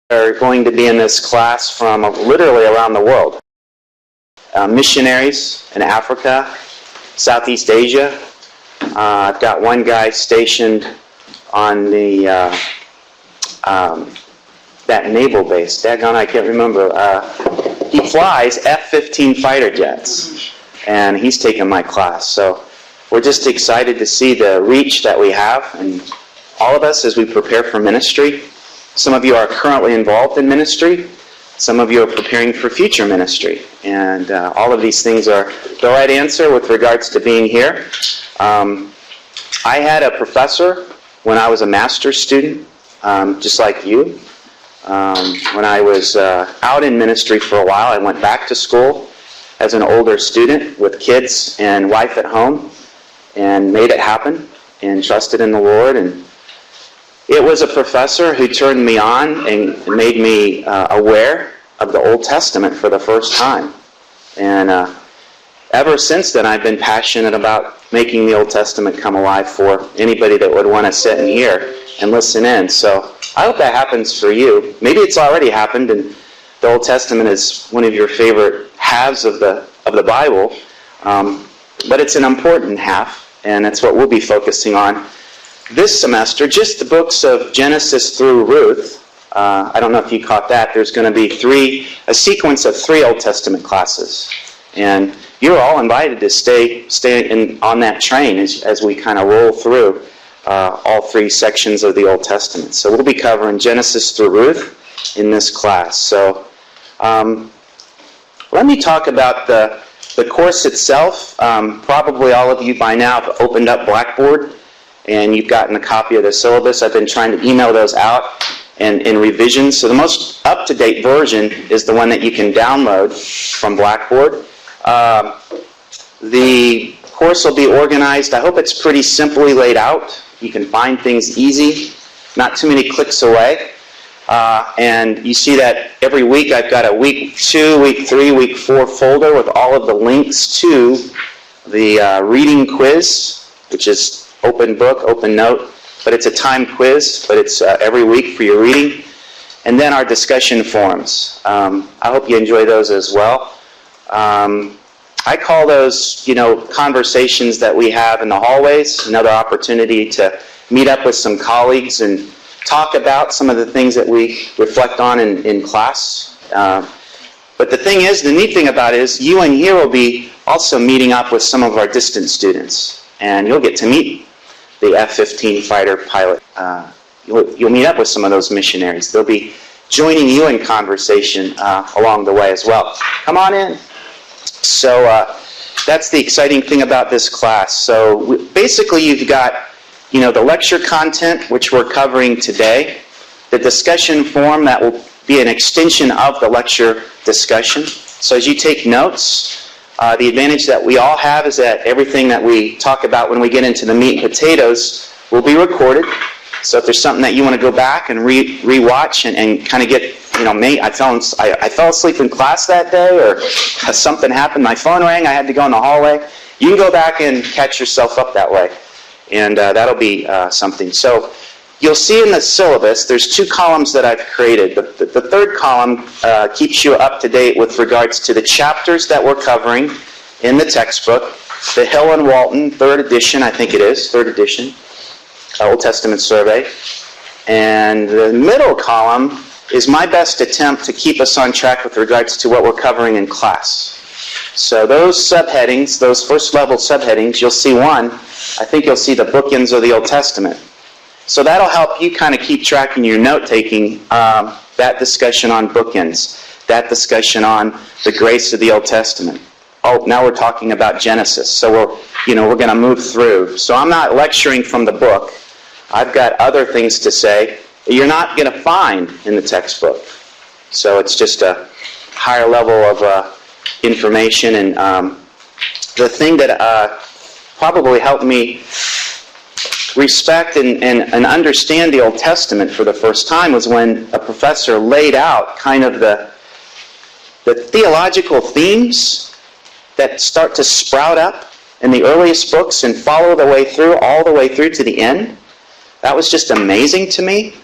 are going to be in this class from literally around the world. Missionaries in Africa, Southeast Asia. I've got one guy stationed on the that naval base. Daggone, I can't remember. He flies F-15 fighter jets, and he's taking my class. So we're just excited to see the reach that we have, and all of us as we prepare for ministry. Some of you are currently involved in ministry. Some of you are preparing for future ministry. And all of these things are the right answer with regards to being here. I had a professor when I was a master's student, just like you. When I was out in ministry for a while, I went back to school as an older student with kids and wife at home and made it happen and trusted in the Lord. And it was a professor who turned me on and made me aware of the Old Testament for the first time. And ever since then, I've been passionate about making the Old Testament come alive for anybody that would want to sit in here and listen in. So I hope that happens for you. Maybe it's already happened, and the Old Testament is one of your favorite halves of the Bible. But it's an important half, and that's what we'll be focusing on this semester. Just the books of Genesis through Ruth. I don't know if you caught that. There's going to be a sequence of 3 Old Testament classes. And you're all invited to stay on that train as we kind of roll through all 3 sections of the Old Testament. So we'll be covering Genesis through Ruth in this class. So let me talk about the course itself. Probably all of you by now have opened up Blackboard and you've gotten a copy of the syllabus. I've been trying to email those out and in revisions. So the most up-to-date version is the one that you can download from Blackboard. The course will be organized. I hope it's pretty simply laid out. You can find things easy, not too many clicks away. And you see that every week I've got a week 2, week 3, week 4 folder with all of the links to the reading quiz, which is open book, open note, but it's a timed quiz, but it's every week for your reading. And then our discussion forums. I hope you enjoy those as well. I call those, conversations that we have in the hallways, another opportunity to meet up with some colleagues and talk about some of the things that we reflect on in class. But the thing is, the neat thing about it is you in here will be also meeting up with some of our distant students, and you'll get to meet the F-15 fighter pilot. You'll meet up with some of those missionaries. They'll be joining you in conversation along the way as well. Come on in. So that's the exciting thing about this class. So basically you've got, the lecture content, which we're covering today, the discussion forum that will be an extension of the lecture discussion. So as you take notes, the advantage that we all have is that everything that we talk about when we get into the meat and potatoes will be recorded. So if there's something that you want to go back and re-watch and kind of get, I fell asleep in class that day, or something happened, my phone rang, I had to go in the hallway, you can go back and catch yourself up that way. And that'll be something. So you'll see in the syllabus, there's 2 columns that I've created. The third column keeps you up to date with regards to the chapters that we're covering in the textbook. The Hill and Walton, 3rd edition, I think it is, 3rd edition, Old Testament Survey. And the middle column is my best attempt to keep us on track with regards to what we're covering in class. So those subheadings, those first level subheadings, you'll see one. I think you'll see the bookends of the Old Testament. So that'll help you kind of keep track in your note-taking, that discussion on bookends, that discussion on the grace of the Old Testament. Oh, now we're talking about Genesis. So we're going to move through. So I'm not lecturing from the book. I've got other things to say that you're not going to find in the textbook. So it's just a higher level of information. And the thing that probably helped me respect and understand the Old Testament for the first time was when a professor laid out kind of the theological themes that start to sprout up in the earliest books and follow the way through, all the way through to the end. That was just amazing to me,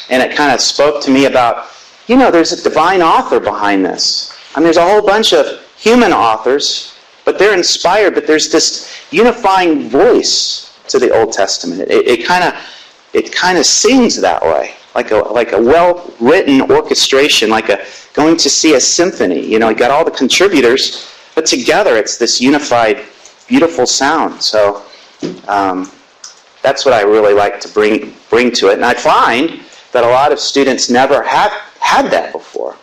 and it kind of spoke to me about there's a divine author behind this. I mean, there's a whole bunch of human authors, but they're inspired, but there's this unifying voice to the Old Testament. It kind of sings that way, like a well-written orchestration, like going to see a symphony. You got all the contributors, but together it's this unified, beautiful sound. So that's what I really like to bring to it. And I find that a lot of students never have had that before.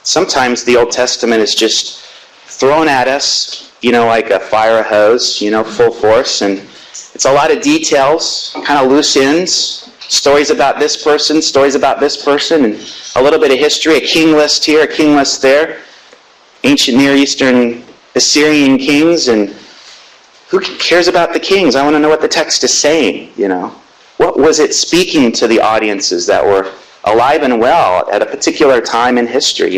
Sometimes the Old Testament is just thrown at us, like a fire hose, full force, and it's a lot of details, kind of loose ends, stories about this person, and a little bit of history, a king list here, a king list there, ancient Near Eastern Assyrian kings, and who cares about the kings? I want to know what the text is saying, What was it speaking to the audiences that were alive and well at a particular time in history,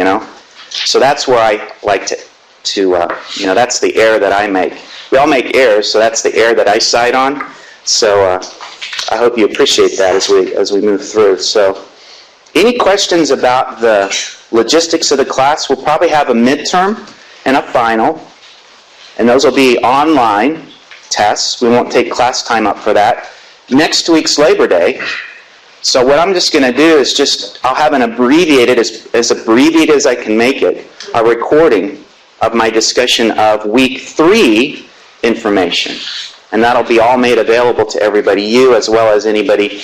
So that's where I like to that's the error that I make. We all make errors, so that's the error that I cite on. So I hope you appreciate that as we move through. So any questions about the logistics of the class? We'll probably have a midterm and a final, and those will be online tests. We won't take class time up for that. Next week's Labor Day. So what I'm just going to do is I'll have an abbreviated, as abbreviated as I can make it, a recording of my discussion of week 3 information. And that'll be all made available to everybody, you as well as anybody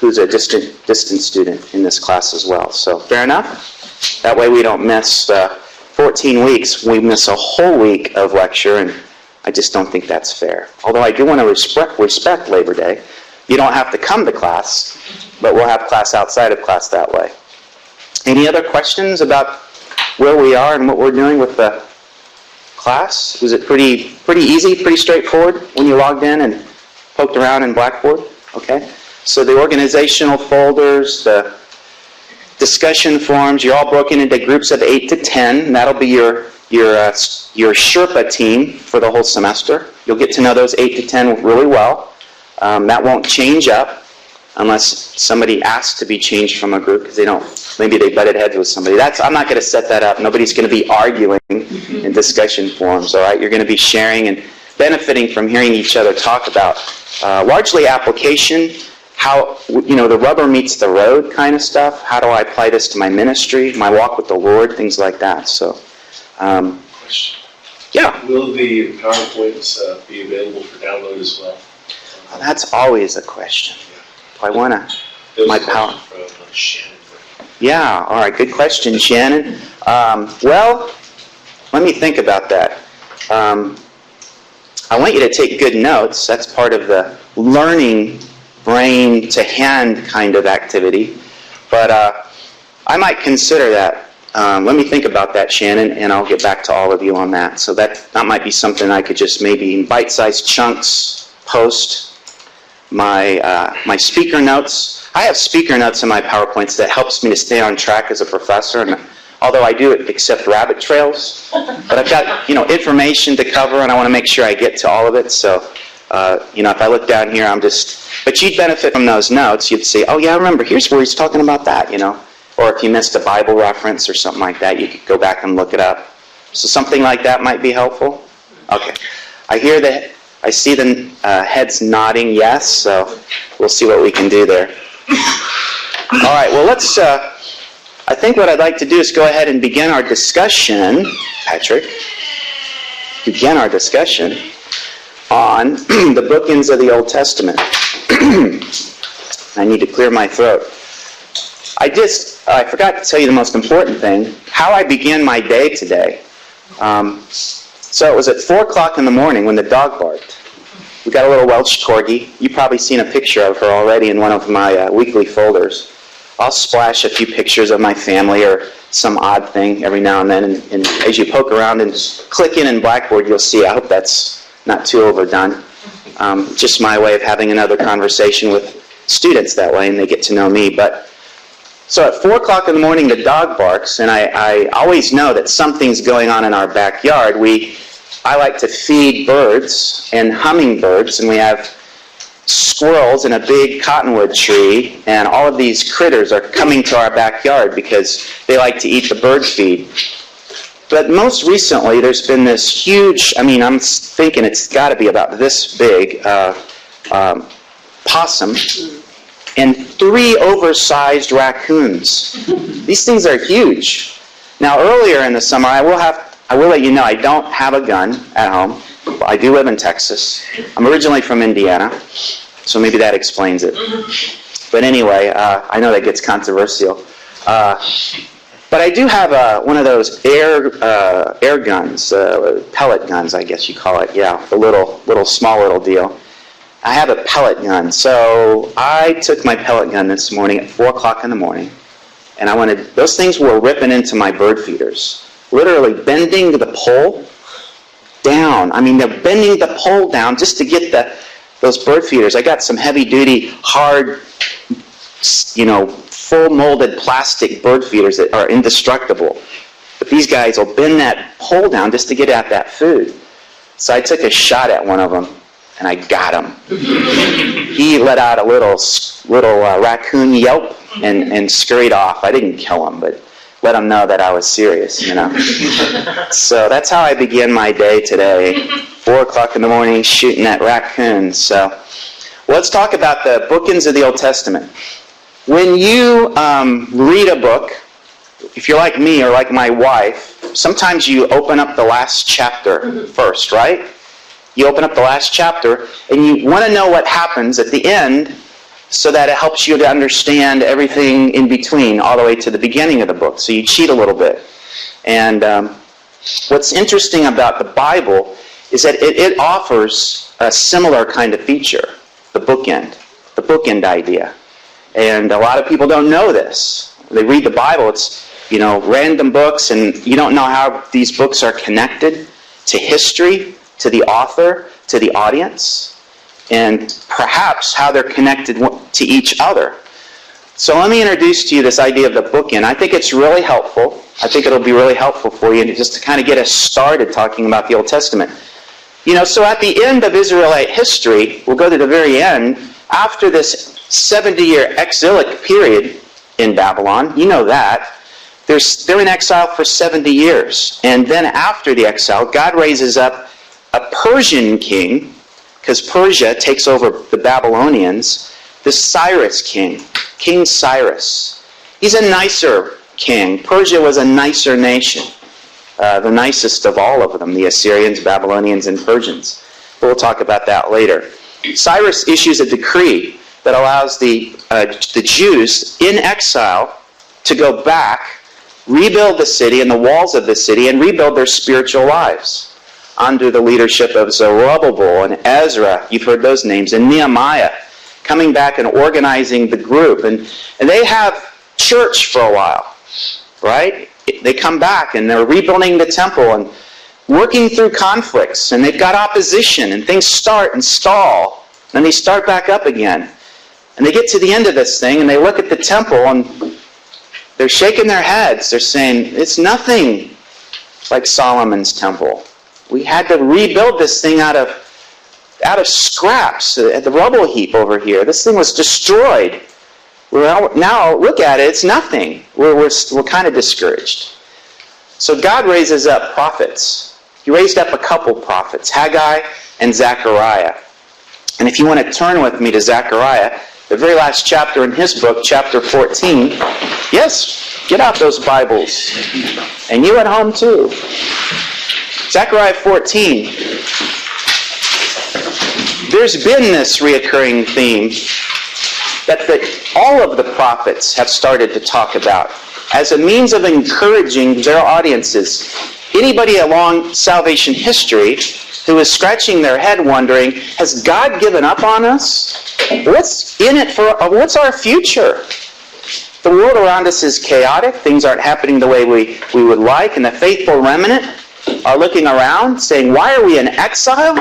who's a distant student in this class as well. So fair enough? That way we don't miss 14 weeks. We miss a whole week of lecture, and I just don't think that's fair. Although I do want to respect Labor Day. You don't have to come to class, but we'll have class outside of class that way. Any other questions about where we are and what we're doing with the class? Was it pretty easy, pretty straightforward when you logged in and poked around in Blackboard? Okay. So the organizational folders, the discussion forums, you're all broken into groups of 8 to 10. And that'll be your Sherpa team for the whole semester. You'll get to know those 8 to 10 really well. That won't change up unless somebody asks to be changed from a group because maybe they butted heads with somebody. I'm not going to set that up. Nobody's going to be arguing in discussion forums, all right? You're going to be sharing and benefiting from hearing each other talk about largely application, how, the rubber meets the road kind of stuff. How do I apply this to my ministry, my walk with the Lord, things like that. So, question. Yeah. Will the PowerPoints be available for download as well? Well, that's always a question. Do I want to, my power? From Shannon. Yeah, all right, good question, Shannon. Well, let me think about that. I want you to take good notes. That's part of the learning brain to hand kind of activity. But I might consider that. Let me think about that, Shannon, and I'll get back to all of you on that. So that might be something I could just maybe in bite-sized chunks post. My speaker notes. I have speaker notes in my PowerPoints that helps me to stay on track as a professor. And although I do accept rabbit trails, but I've got information to cover, and I want to make sure I get to all of it. So if I look down here, but you'd benefit from those notes. You'd say, oh yeah, I remember. Here's where he's talking about that. Or if you missed a Bible reference or something like that, you could go back and look it up. So something like that might be helpful. Okay, I see the heads nodding yes, so we'll see what we can do there. All right, well, I think what I'd like to do is go ahead and begin our discussion, Patrick, on the bookends of the Old Testament. I need to clear my throat. I forgot to tell you the most important thing, how I began my day today. So it was at 4 o'clock in the morning when the dog barked. We got a little Welsh Corgi. You've probably seen a picture of her already in one of my weekly folders. I'll splash a few pictures of my family or some odd thing every now and then. And as you poke around and click in Blackboard, you'll see. I hope that's not too overdone. Just my way of having another conversation with students that way, and they get to know me. So at 4 o'clock in the morning, the dog barks, and I always know that something's going on in our backyard. I like to feed birds and hummingbirds, and we have squirrels in a big cottonwood tree, and all of these critters are coming to our backyard because they like to eat the bird feed. But most recently, there's been this huge, I'm thinking it's got to be about this big, possum, and 3 oversized raccoons. These things are huge. Now, earlier in the summer, I will let you know I don't have a gun at home. I do live in Texas. I'm originally from Indiana, so maybe that explains it. But anyway, I know that gets controversial. But I do have one of those air guns, pellet guns, I guess you call it. Yeah, the small little deal. I have a pellet gun. So I took my pellet gun this morning at 4 o'clock in the morning, and those things were ripping into my bird feeders, literally bending the pole down. They're bending the pole down just to get those bird feeders. I got some heavy-duty, hard, full molded plastic bird feeders that are indestructible. But these guys will bend that pole down just to get at that food. So I took a shot at one of them, and I got him. He let out a little raccoon yelp and scurried off. I didn't kill him, but let him know that I was serious, So that's how I began my day today. 4 o'clock in the morning, shooting at raccoons. So let's talk about the bookends of the Old Testament. When you read a book, if you're like me or like my wife, sometimes you open up the last chapter first, right? You open up the last chapter, and you want to know what happens at the end so that it helps you to understand everything in between, all the way to the beginning of the book. So you cheat a little bit. And what's interesting about the Bible is that it offers a similar kind of feature, the bookend idea. And a lot of people don't know this. They read the Bible, it's, random books, and you don't know how these books are connected to history, to the author, to the audience, and perhaps how they're connected to each other. So let me introduce to you this idea of the bookend. I think it's really helpful. I think it'll be really helpful for you just to kind of get us started talking about the Old Testament. So at the end of Israelite history, we'll go to the very end, after this 70-year exilic period in Babylon, you know that, they're in exile for 70 years. And then after the exile, God raises up a Persian king, because Persia takes over the Babylonians, the Cyrus king, King Cyrus. He's a nicer king. Persia was a nicer nation, the nicest of all of them, the Assyrians, Babylonians, and Persians. But we'll talk about that later. Cyrus issues a decree that allows the Jews in exile to go back, rebuild the city and the walls of the city, and rebuild their spiritual lives under the leadership of Zerubbabel and Ezra. You've heard those names. And Nehemiah, coming back and organizing the group. And they have church for a while, right? They come back and they're rebuilding the temple and working through conflicts. And they've got opposition, and things start and stall. Then they start back up again. And they get to the end of this thing, and they look at the temple, and they're shaking their heads. They're saying, it's nothing like Solomon's temple. We had to rebuild this thing out of scraps at the rubble heap over here. This thing was destroyed. Now look at it, it's nothing. We're kind of discouraged. So God raises up prophets. He raised up a couple prophets, Haggai and Zechariah. And if you want to turn with me to Zechariah, the very last chapter in his book, chapter 14. Yes, get out those Bibles. And you at home too. Zechariah 14. There's been this reoccurring theme that all of the prophets have started to talk about as a means of encouraging their audiences. Anybody along salvation history who is scratching their head wondering, has God given up on us? What's in it what's our future? The world around us is chaotic. Things aren't happening the way we would like. And the faithful remnant are looking around saying, why are we in exile?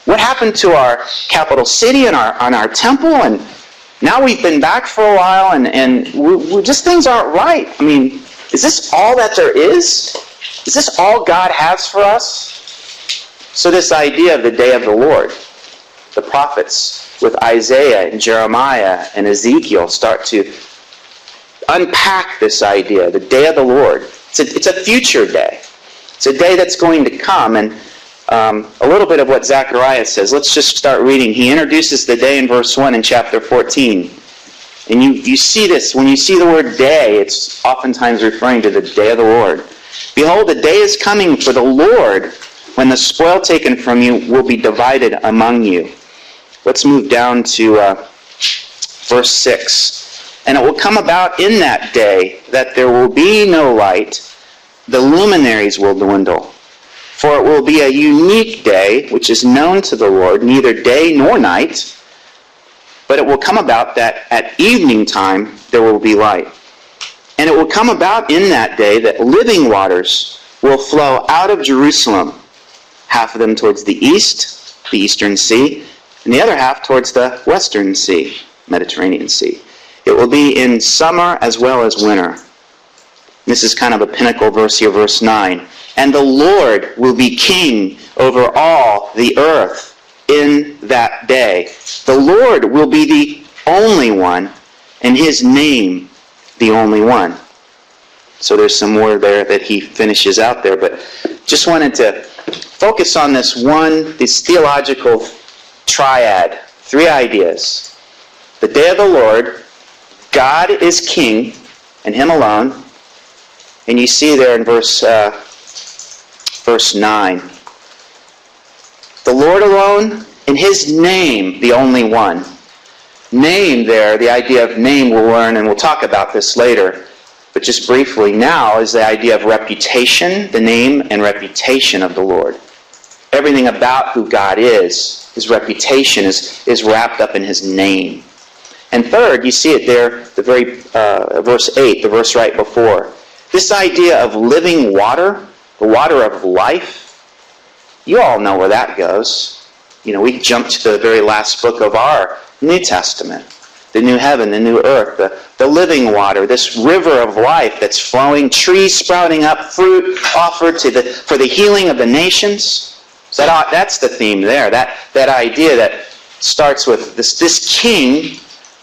What happened to our capital city and our temple? And now we've been back for a while and we just things aren't right. Is this all that there is? Is this all God has for us? So this idea of the day of the Lord, the prophets with Isaiah and Jeremiah and Ezekiel start to unpack this idea, the day of the Lord. It's a future day. It's a day that's going to come. And a little bit of what Zechariah says. Let's just start reading. He introduces the day in verse 1 in chapter 14. And you see this. When you see the word day, it's oftentimes referring to the day of the Lord. Behold, the day is coming for the Lord, when the spoil taken from you will be divided among you. Let's move down to verse 6. And it will come about in that day that there will be no light, the luminaries will dwindle. For it will be a unique day, which is known to the Lord, neither day nor night. But it will come about that at evening time there will be light. And it will come about in that day that living waters will flow out of Jerusalem, half of them towards the east, the eastern sea, and the other half towards the western sea, Mediterranean Sea. It will be in summer as well as winter. This is kind of a pinnacle verse here, verse 9. And the Lord will be king over all the earth in that day. The Lord will be the only one, and his name the only one. So there's some more there that he finishes out there, but just wanted to focus on this theological triad, three ideas. The day of the Lord, God is king, and him alone. And you see there in verse 9. The Lord alone, and his name the only one. Name there, the idea of name we'll learn, and we'll talk about this later. But just briefly, now is the idea of reputation, the name and reputation of the Lord. Everything about who God is, his reputation is wrapped up in his name. And third, you see it there, the very verse 8, the verse right before. This idea of living water, the water of life, you all know where that goes. You know, we jump to the very last book of our New Testament, the new heaven, the new earth, the living water, this river of life that's flowing, trees sprouting up, fruit offered for the healing of the nations. So that's the theme there, that idea that starts with this king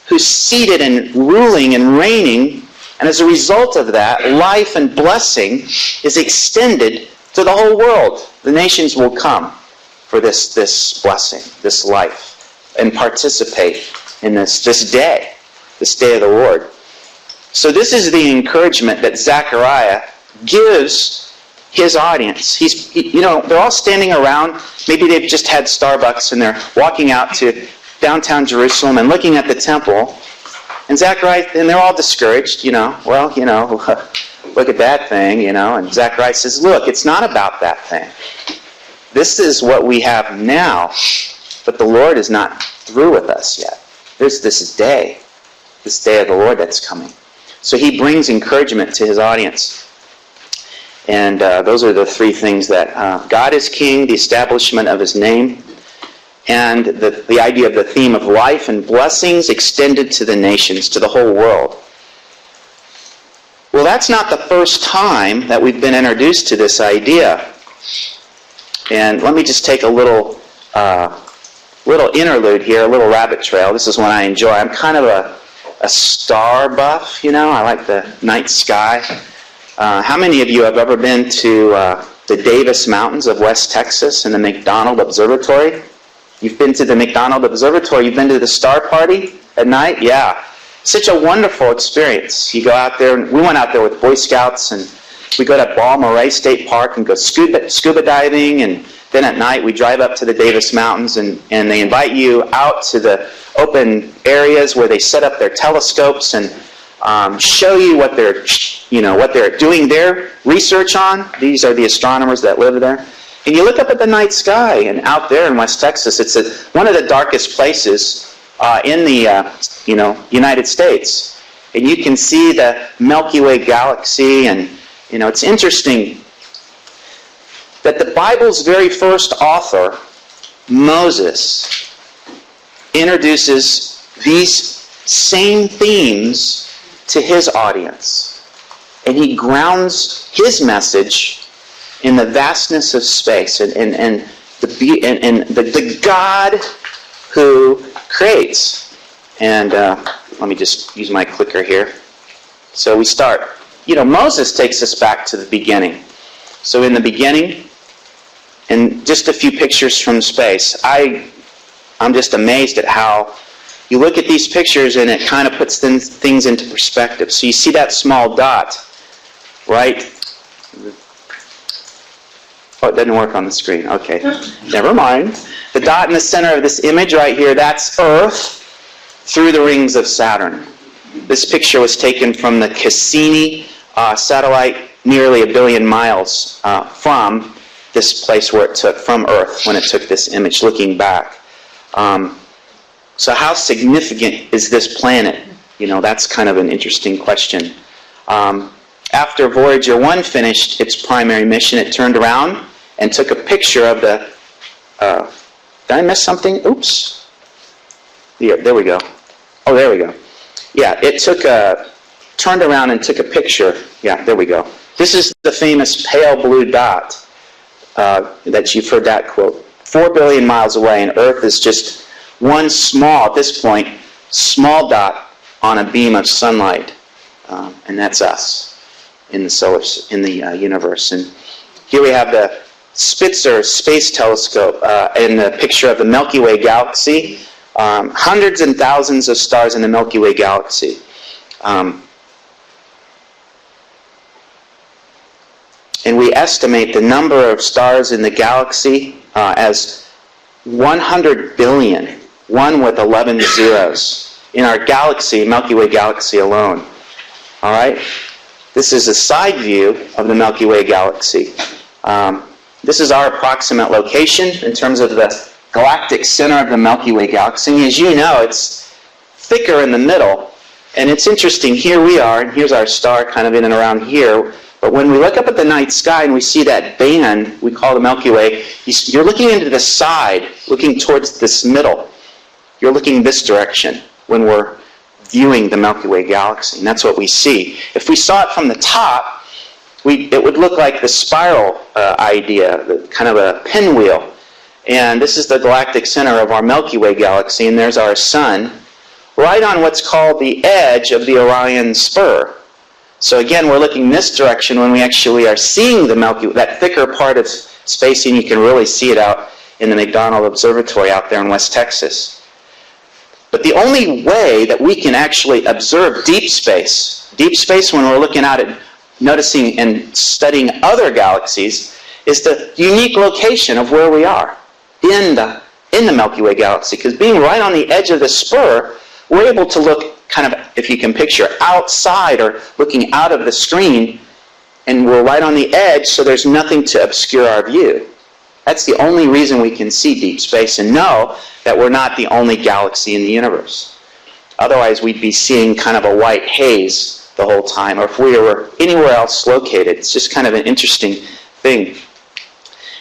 who's seated and ruling and reigning, and as a result of that, life and blessing is extended to the whole world. The nations will come for this blessing, this life, and participate in this day of the Lord. So this is the encouragement that Zechariah gives his audience. They're all standing around. Maybe they've just had Starbucks and they're walking out to downtown Jerusalem and looking at the temple. And Zechariah, and they're all discouraged, look at that thing, And Zechariah says, look, it's not about that thing. This is what we have now, but the Lord is not through with us yet. There's this day of the Lord that's coming. So he brings encouragement to his audience. And those are the three things that God is king, the establishment of his name, and the idea of the theme of life and blessings extended to the nations, to the whole world. Well, that's not the first time that we've been introduced to this idea. And let me just take a little interlude here, a little rabbit trail. This is one I enjoy. I'm kind of a star buff, I like the night sky. How many of you have ever been to the Davis Mountains of West Texas and the McDonald Observatory? You've been to the McDonald Observatory. You've been to the star party at night? Yeah. Such a wonderful experience. You go out there, and we went out there with Boy Scouts, and we go to Ball Moray State Park and go scuba diving, and then at night we drive up to the Davis Mountains, and they invite you out to the open areas where they set up their telescopes and show you what they're doing their research on. These are the astronomers that live there. And you look up at the night sky, and out there in West Texas, it's one of the darkest places in the United States. And you can see the Milky Way galaxy, and it's interesting that the Bible's very first author, Moses, introduces these same themes to his audience. And he grounds his message in the vastness of space and the God who creates. And let me just use my clicker here. So we start. Moses takes us back to the beginning. So in the beginning, and just a few pictures from space, I'm just amazed at how you look at these pictures and it kind of puts things into perspective. So you see that small dot, right? Oh, it doesn't work on the screen. Okay, never mind. The dot in the center of this image right here, that's Earth through the rings of Saturn. This picture was taken from the Cassini satellite nearly 1 billion miles from this place where it took, from Earth, when it took this image, looking back. So how significant is this planet? That's kind of an interesting question. After Voyager 1 finished its primary mission, it turned around and took a picture of the... did I miss something? Oops. Yeah, there we go. Oh, there we go. Yeah, it turned around and took a picture. Yeah, there we go. This is the famous pale blue dot that you've heard that quote. 4 billion miles away, and Earth is just one small, at this point, small dot on a beam of sunlight. And that's us in the universe. And here we have the Spitzer Space Telescope in the picture of the Milky Way galaxy. Hundreds and thousands of stars in the Milky Way galaxy. And we estimate the number of stars in the galaxy as 100 billion, 1 with 11 zeros, in our galaxy, Milky Way galaxy alone. All right? This is a side view of the Milky Way galaxy. This is our approximate location in terms of the galactic center of the Milky Way galaxy. And as you know, it's thicker in the middle. And it's interesting, here we are, and here's our star kind of in and around here. But when we look up at the night sky and we see that band we call the Milky Way, you're looking into the side, looking towards this middle. You're looking this direction when we're viewing the Milky Way galaxy. And that's what we see. If we saw it from the top, it would look like the spiral idea, kind of a pinwheel. And this is the galactic center of our Milky Way galaxy, and there's our sun, right on what's called the edge of the Orion spur. So again, we're looking this direction when we actually are seeing the Milky Way, that thicker part of space, and you can really see it out in the McDonald Observatory out there in West Texas. But the only way that we can actually observe deep space when we're looking out at noticing and studying other galaxies, is the unique location of where we are in the Milky Way galaxy. Because being right on the edge of the spur, we're able to look kind of, if you can picture, outside or looking out of the screen, and we're right on the edge, so there's nothing to obscure our view. That's the only reason we can see deep space and know that we're not the only galaxy in the universe. Otherwise, we'd be seeing kind of a white haze the whole time, or if we were anywhere else located. It's just kind of an interesting thing.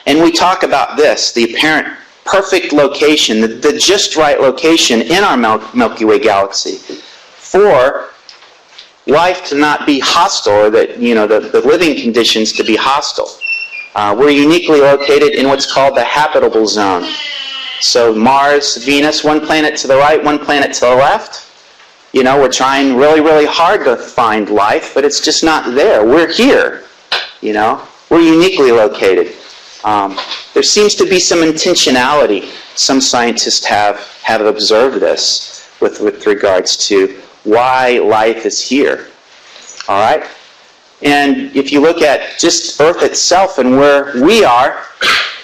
And we talk about this, the apparent perfect location, the just right location in our Milky Way galaxy for life to not be hostile, or that, the living conditions to be hostile. We're uniquely located in what's called the habitable zone. So Mars, Venus, one planet to the right, one planet to the left. We're trying really, really hard to find life, but it's just not there. We're here. We're uniquely located. There seems to be some intentionality. Some scientists have observed this with regards to why life is here. All right? And if you look at just Earth itself and where we are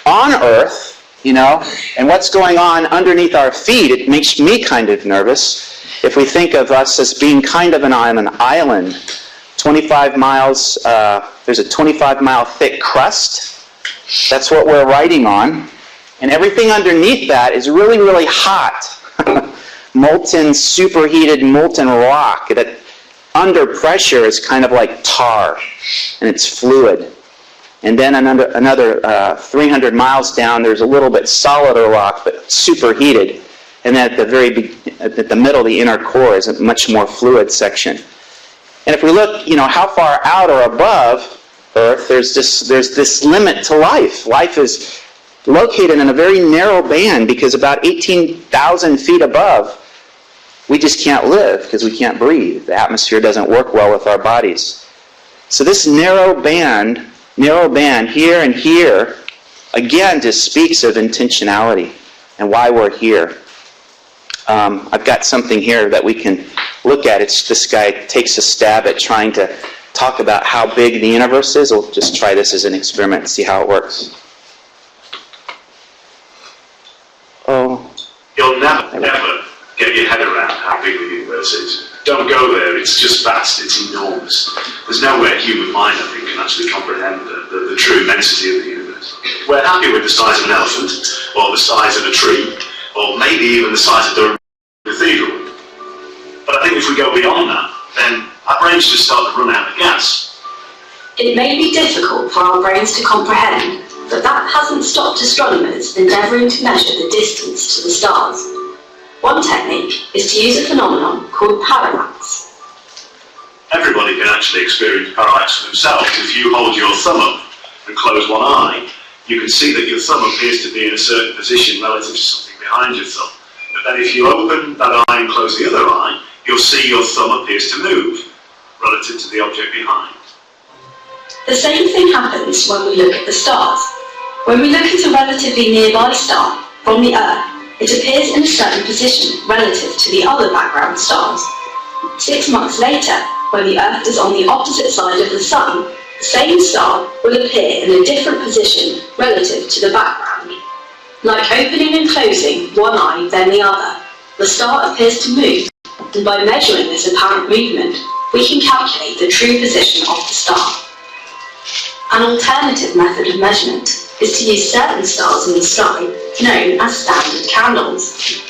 on Earth, and what's going on underneath our feet, it makes me kind of nervous. If we think of us as being kind of on an island, 25 miles, there's a 25-mile thick crust. That's what we're riding on. And everything underneath that is really, really hot. Molten, superheated molten rock that under pressure is kind of like tar, and it's fluid. And then another 300 miles down, there's a little bit solider rock, but superheated. And then at the middle, the inner core is a much more fluid section. And if we look, how far out or above Earth, there's this limit to life. Life is located in a very narrow band because about 18,000 feet above, we just can't live because we can't breathe. The atmosphere doesn't work well with our bodies. So this narrow band here and here, again, just speaks of intentionality and why we're here. I've got something here that we can look at. This guy takes a stab at trying to talk about how big the universe is. We'll just try this as an experiment and see how it works. Oh. You'll never get your head around how big the universe is. Don't go there, it's just vast, it's enormous. There's no way a human mind, I think, can actually comprehend the true immensity of the universe. We're happy with the size of an elephant, or the size of a tree, or maybe even the size of the cathedral. But I think if we go beyond that, then our brains just start to run out of gas. It may be difficult for our brains to comprehend, but that hasn't stopped astronomers endeavouring to measure the distance to the stars. One technique is to use a phenomenon called parallax. Everybody can actually experience parallax for themselves. If you hold your thumb up and close one eye, you can see that your thumb appears to be in a certain position relative to something behind your thumb. But then if you open that eye and close the other eye, you'll see your thumb appears to move relative to the object behind. The same thing happens when we look at the stars. When we look at a relatively nearby star from the Earth, it appears in a certain position relative to the other background stars. 6 months later, when the Earth is on the opposite side of the Sun, the same star will appear in a different position relative to the background. Like opening and closing one eye then the other, the star appears to move, and by measuring this apparent movement, we can calculate the true position of the star. An alternative method of measurement is to use certain stars in the sky known as standard candles.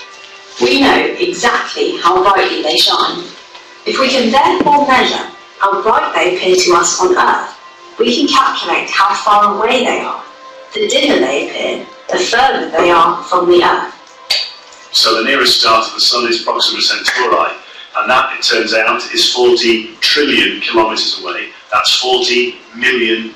We know exactly how brightly they shine. If we can therefore measure how bright they appear to us on Earth, we can calculate how far away they are. The dimmer they appear, the further they are from the Earth. So the nearest star to the Sun is Proxima Centauri, and that, it turns out, is 40 trillion kilometres away. That's 40 million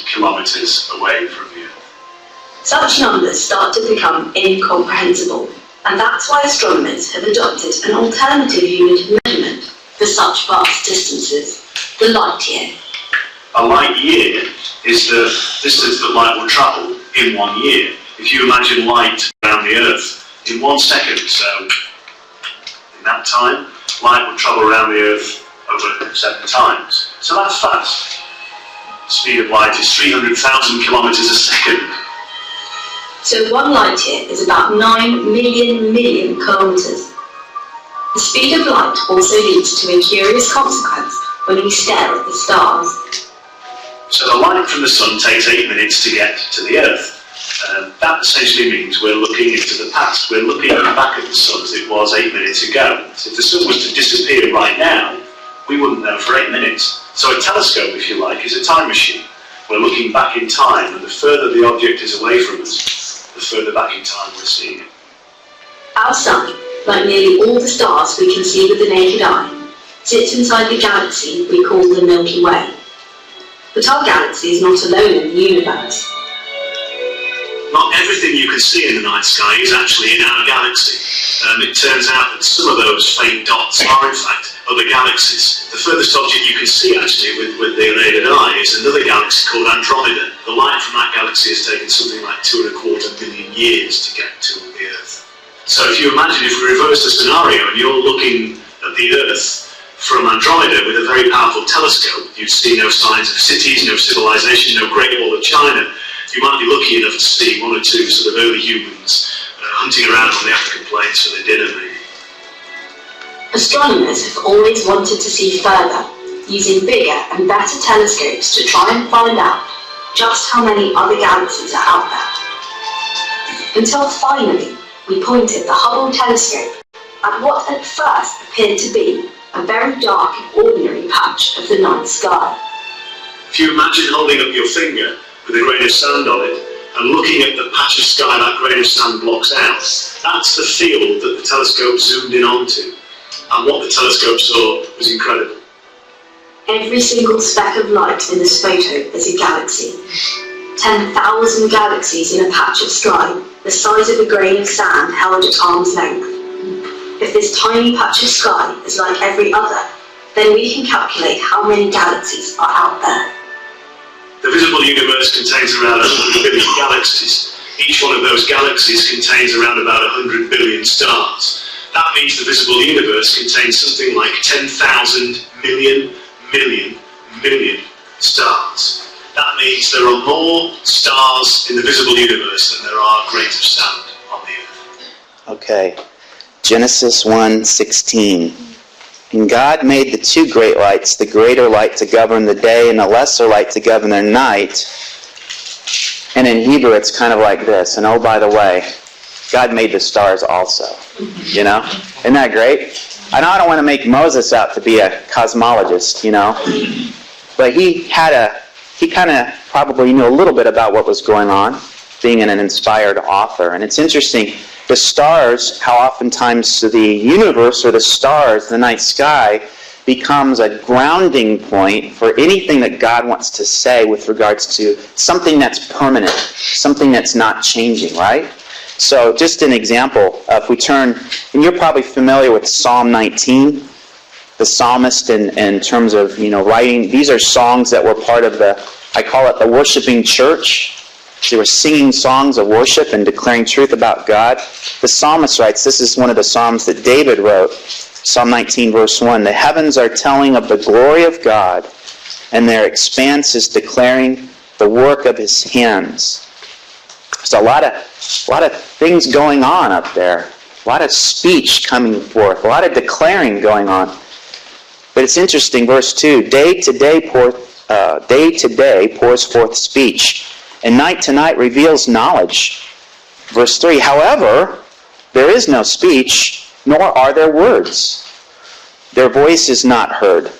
kilometres away from the Earth. Such numbers start to become incomprehensible, and that's why astronomers have adopted an alternative unit of measurement for such vast distances, the light year. A light year is the distance that light will travel in 1 year. If you imagine light around the Earth in 1 second, so in that time, light will travel around the Earth over 7 times. So that's fast. The speed of light is 300,000 kilometres a second. So 1 light year is about 9 million kilometres. The speed of light also leads to a curious consequence when we stare at the stars. So the light from the Sun takes 8 minutes to get to the Earth. That essentially means we're looking into the past. We're looking back at the Sun as it was 8 minutes ago. So if the Sun was to disappear right now, we wouldn't know for 8 minutes. So a telescope, if you like, is a time machine. We're looking back in time, and the further the object is away from us, the further back in time we're seeing it. Our Sun, like nearly all the stars we can see with the naked eye, sits inside the galaxy we call the Milky Way. But our galaxy is not alone in the universe. Not everything you can see in the night sky is actually in our galaxy. It turns out that some of those faint dots are in fact other galaxies. The furthest object you can see actually with the unaided eye is another galaxy called Andromeda. The light from that galaxy has taken something like 2.25 million years to get to the Earth. So if you imagine if we reverse the scenario and you're looking at the Earth from Andromeda with a very powerful telescope, you'd see no signs of cities, no civilization, no Great Wall of China. You might be lucky enough to see 1 or 2 sort of early humans hunting around on the African plains for their dinner, maybe. Astronomers have always wanted to see further, using bigger and better telescopes to try and find out just how many other galaxies are out there. Until finally, we pointed the Hubble telescope at what at first appeared to be a very dark and ordinary patch of the night sky. If you imagine holding up your finger with a grain of sand on it and looking at the patch of sky that grain of sand blocks out, that's the field that the telescope zoomed in onto. And what the telescope saw was incredible. Every single speck of light in this photo is a galaxy. 10,000 galaxies in a patch of sky the size of a grain of sand held at arm's length. If this tiny patch of sky is like every other, then we can calculate how many galaxies are out there. The visible universe contains around 100 billion galaxies. Each one of those galaxies contains around about 100 billion stars. That means the visible universe contains something like 10,000 million stars. That means there are more stars in the visible universe than there are grains of sand on the earth. Okay, Genesis 1:16. And God made the two great lights, the greater light to govern the day and the lesser light to govern the night. And in Hebrew it's kind of like this. And oh, by the way, God made the stars also. You know? Isn't that great? I know I don't want to make Moses out to be a cosmologist, you know. But he kind of probably knew a little bit about what was going on, being an inspired author. And it's interesting, the stars, how oftentimes the universe or the stars, the night sky, becomes a grounding point for anything that God wants to say with regards to something that's permanent, something that's not changing, right? So just an example, if we turn, and you're probably familiar with Psalm 19, the psalmist in terms of, writing, these are songs that were part of I call it the worshiping church. They were singing songs of worship and declaring truth about God. The psalmist writes, this is one of the psalms that David wrote, Psalm 19 verse 1, the heavens are telling of the glory of God, and their expanse is declaring the work of his hands. There's a lot of things going on up there. A lot of speech coming forth. A lot of declaring going on. But it's interesting, verse 2, day to day pours forth speech, and night to night reveals knowledge. Verse 3, however, there is no speech, nor are there words. Their voice is not heard.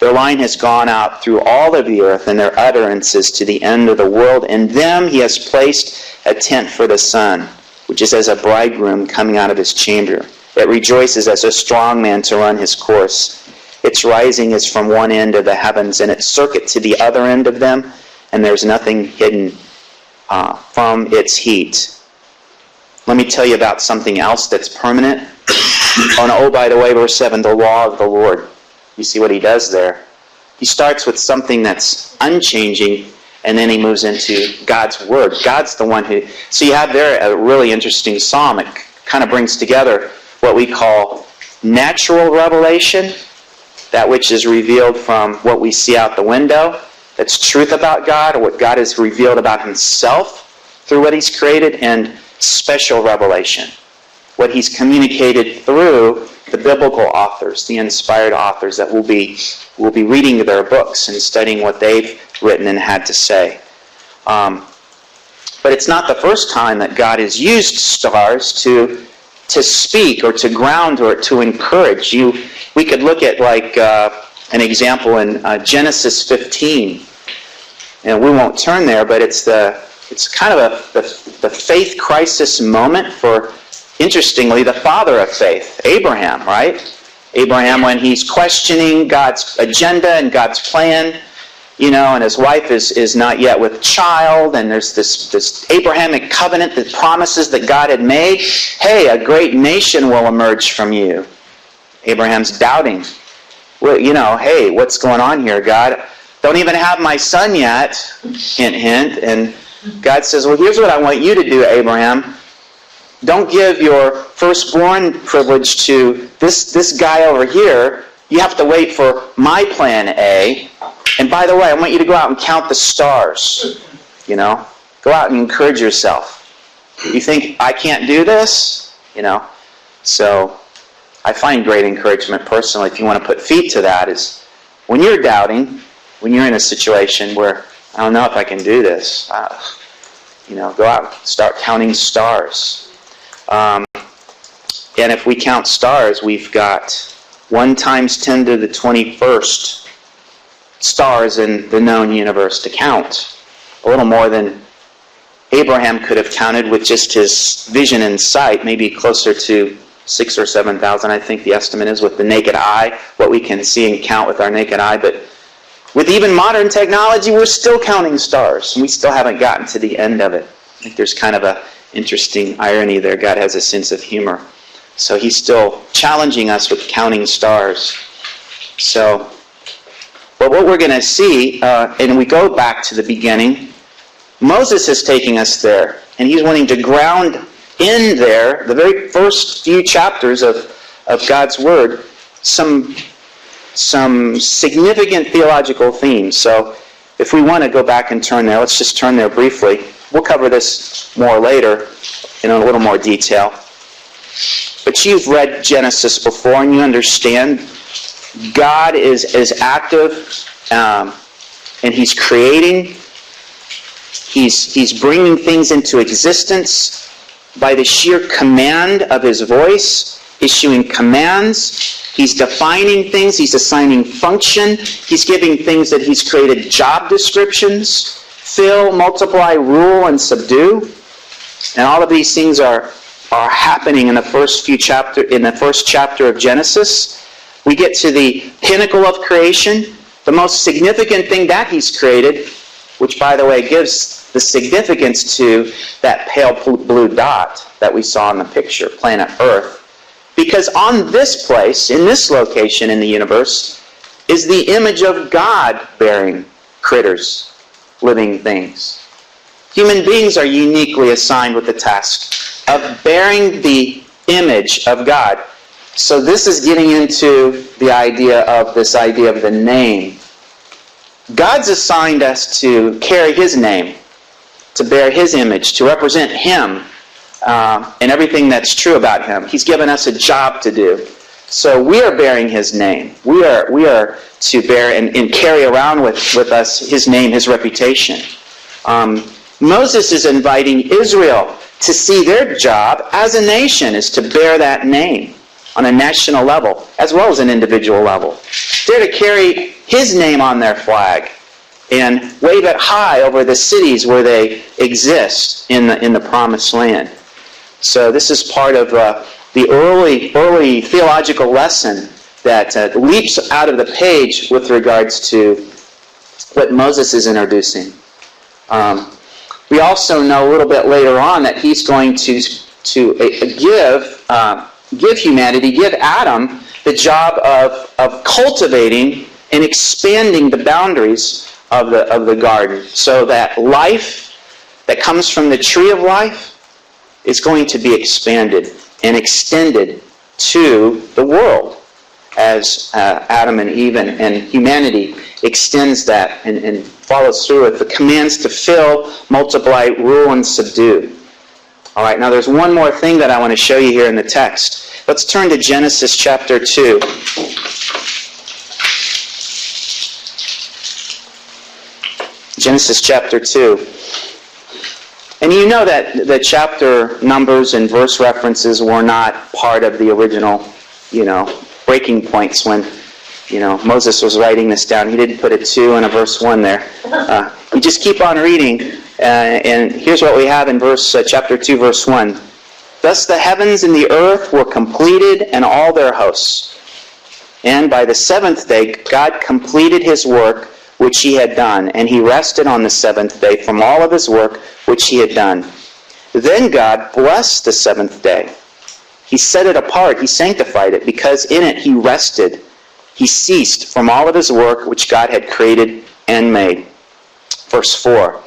Their line has gone out through all of the earth, and their utterances to the end of the world. In them he has placed a tent for the sun, which is as a bridegroom coming out of his chamber. It rejoices as a strong man to run his course. Its rising is from one end of the heavens, and its circuit to the other end of them, and there's nothing hidden from its heat. Let me tell you about something else that's permanent. Oh, by the way, verse 7, the law of the Lord. You see what he does there? He starts with something that's unchanging, and then he moves into God's Word. God's the one who... So you have there a really interesting psalm. It kind of brings together what we call natural revelation, that which is revealed from what we see out the window. That's truth about God, or what God has revealed about himself through what he's created, and special revelation, what he's communicated through the biblical authors, the inspired authors that will be reading their books and studying what they've written and had to say. But it's not the first time that God has used stars to speak or to ground or to encourage. We could look at an example in Genesis 15, and we won't turn there, but it's kind of the faith crisis moment for, interestingly, the father of faith, Abraham, right? Abraham, when he's questioning God's agenda and God's plan, and his wife is not yet with child, and there's this Abrahamic covenant, the promises that God had made. Hey, a great nation will emerge from you. Abraham's doubting. Well, hey, what's going on here, God? Don't even have my son yet. Hint, hint. And God says, well, here's what I want you to do, Abraham. Don't give your firstborn privilege to this guy over here. You have to wait for my plan A. And by the way, I want you to go out and count the stars. Go out and encourage yourself. You think I can't do this? So I find great encouragement personally, if you want to put feet to that, is when you're doubting, when you're in a situation where, I don't know if I can do this, go out and start counting stars. And if we count stars, we've got 1 times 10 to the 21st stars in the known universe to count. A little more than Abraham could have counted with just his vision and sight, maybe closer to 6,000 or 7,000, I think the estimate is, with the naked eye, what we can see and count with our naked eye. But With even modern technology, we're still counting stars, and we still haven't gotten to the end of it. I think there's kind of an interesting irony there. God has a sense of humor. So he's still challenging us with counting stars. So, but what we're going to see, and we go back to the beginning, Moses is taking us there, and he's wanting to ground in there, the very first few chapters of God's Word, some significant theological themes. So if we want to go back and turn there, let's just turn there briefly. We'll cover this more later in a little more detail. But you've read Genesis before and you understand God is active and He's creating. He's bringing things into existence by the sheer command of His voice, issuing commands. He's defining things. He's assigning function. He's giving things that He's created job descriptions. Fill, multiply, rule, and subdue. And all of these things are happening in the first chapter of Genesis. We get to the pinnacle of creation, the most significant thing that He's created, which, by the way, gives the significance to that pale blue dot that we saw in the picture, planet Earth. Because on this place, in this location in the universe, is the image of God bearing critters, living things. Human beings are uniquely assigned with the task of bearing the image of God. So this is getting into the idea of the name. God's assigned us to carry His name, to bear His image, to represent Him and everything that's true about Him. He's given us a job to do. So we are bearing His name. We are to bear and carry around with us His name, His reputation. Moses is inviting Israel to see their job as a nation is to bear that name on a national level as well as an individual level. They're to carry His name on their flag and wave it high over the cities where they exist in the Promised Land. So this is part of the early theological lesson that leaps out of the page with regards to what Moses is introducing. We also know a little bit later on that he's going to give humanity, give Adam the job of cultivating and expanding the boundaries of the garden, so that life that comes from the tree of life is going to be expanded and extended to the world as Adam and Eve and humanity extends that and follows through with the commands to fill, multiply, rule, and subdue. All right, now there's one more thing that I want to show you here in the text. Let's turn to Genesis chapter 2. Genesis chapter 2. And you know that the chapter numbers and verse references were not part of the original, breaking points when, Moses was writing this down. He didn't put a 2 and a verse 1 there. You just keep on reading, and here's what we have in chapter 2, verse 1. Thus the heavens and the earth were completed and all their hosts. And by the seventh day God completed His work which He had done, and He rested on the seventh day from all of His work which He had done. Then God blessed the seventh day. He set it apart, He sanctified it, because in it He rested. He ceased from all of His work which God had created and made. Verse 4.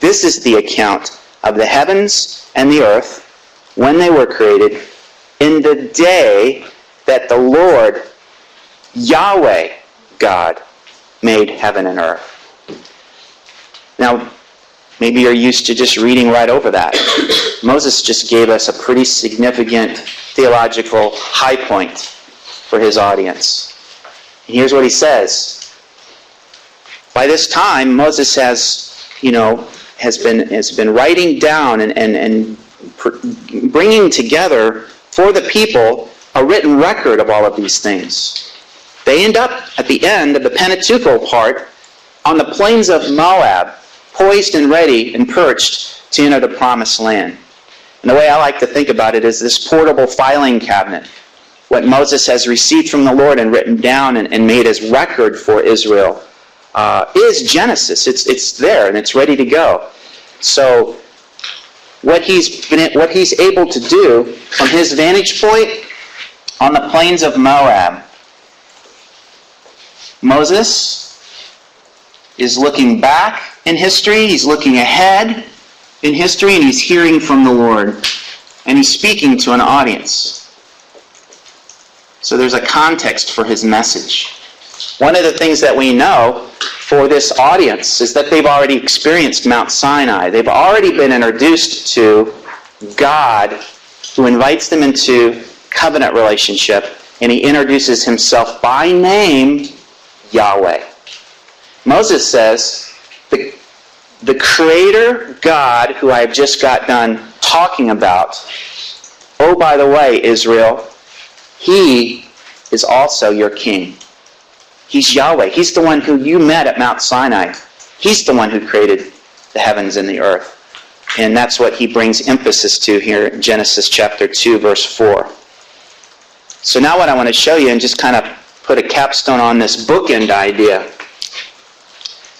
This is the account of the heavens and the earth when they were created in the day that the Lord, Yahweh, God, made heaven and earth. Now, maybe you're used to just reading right over that. Moses just gave us a pretty significant theological high point for his audience. And here's what he says. By this time, Moses has been writing down and bringing together for the people a written record of all of these things. They end up at the end of the Pentateuchal part on the plains of Moab, poised and ready and perched to enter the Promised Land. And the way I like to think about it is this portable filing cabinet, what Moses has received from the Lord and written down and made as record for Israel is Genesis. It's there and it's ready to go. So what he's able to do from his vantage point on the plains of Moab, Moses is looking back in history, he's looking ahead in history, and he's hearing from the Lord. And he's speaking to an audience. So there's a context for his message. One of the things that we know for this audience is that they've already experienced Mount Sinai. They've already been introduced to God, who invites them into covenant relationship, and he introduces himself by name, Yahweh. Moses says, the Creator God, who I have just got done talking about, oh, by the way, Israel, he is also your king. He's Yahweh. He's the one who you met at Mount Sinai. He's the one who created the heavens and the earth. And that's what he brings emphasis to here in Genesis chapter 2, verse 4. So now what I want to show you, and just kind of put a capstone on this bookend idea.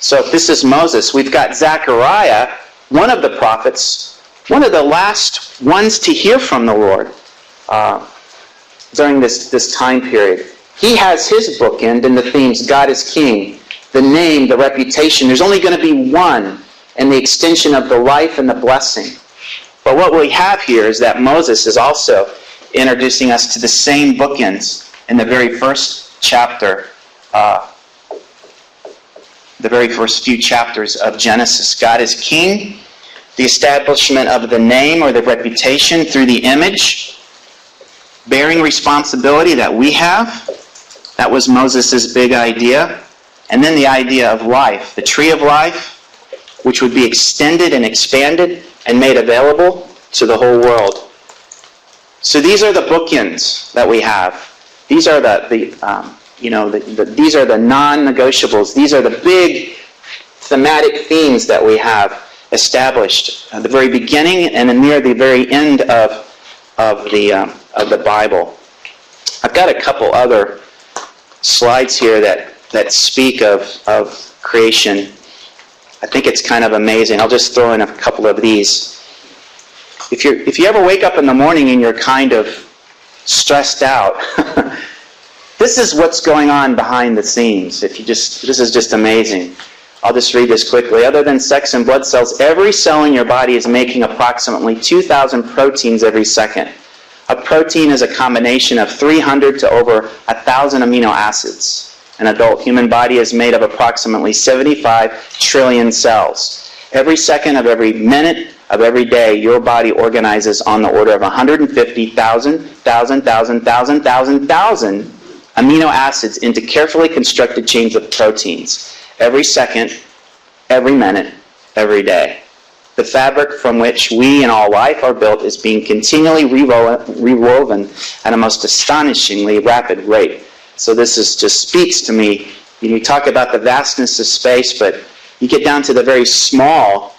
So if this is Moses, we've got Zechariah, one of the prophets, one of the last ones to hear from the Lord during this time period. He has his bookend in the themes, God is King, the name, the reputation. There's only going to be one, and the extension of the life and the blessing. But what we have here is that Moses is also introducing us to the same bookends in the very first chapter, the very first few chapters of Genesis. God is King, the establishment of the name or the reputation through the image, bearing responsibility that we have. That was Moses' big idea. And then the idea of life, the tree of life, which would be extended and expanded and made available to the whole world. So these are the bookends that we have. These are these are the non-negotiables. These are the big thematic themes that we have established at the very beginning and near the very end of the Bible. I've got a couple other slides here that speak of creation. I think it's kind of amazing. I'll just throw in a couple of these. If you ever wake up in the morning and you're kind of stressed out, this is what's going on behind the scenes. This is just amazing. I'll just read this quickly. Other than sex and blood cells, every cell in your body is making approximately 2,000 proteins every second. A protein is a combination of 300 to over 1,000 amino acids. An adult human body is made of approximately 75 trillion cells. Every second of every minute of every day, your body organizes on the order of 150,000 amino acids into carefully constructed chains of proteins. Every second, every minute, every day. The fabric from which we and all life are built is being continually rewoven at a most astonishingly rapid rate. So this just speaks to me. You talk about the vastness of space, but you get down to the very small,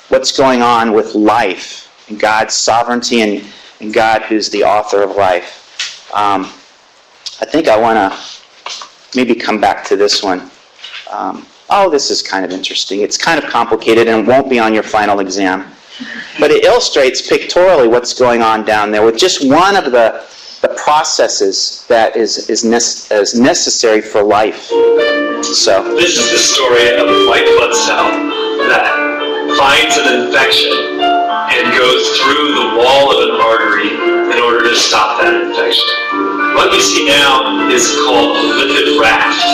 what's going on with life and God's sovereignty and God who's the author of life. I think I want to maybe come back to this one. This is kind of interesting. It's kind of complicated and won't be on your final exam. But it illustrates pictorially what's going on down there with just one of the processes that is necessary for life. So this is the story of a white blood cell that finds an infection and goes through the wall of an artery in order to stop that infection. What you see now is called a lipid raft.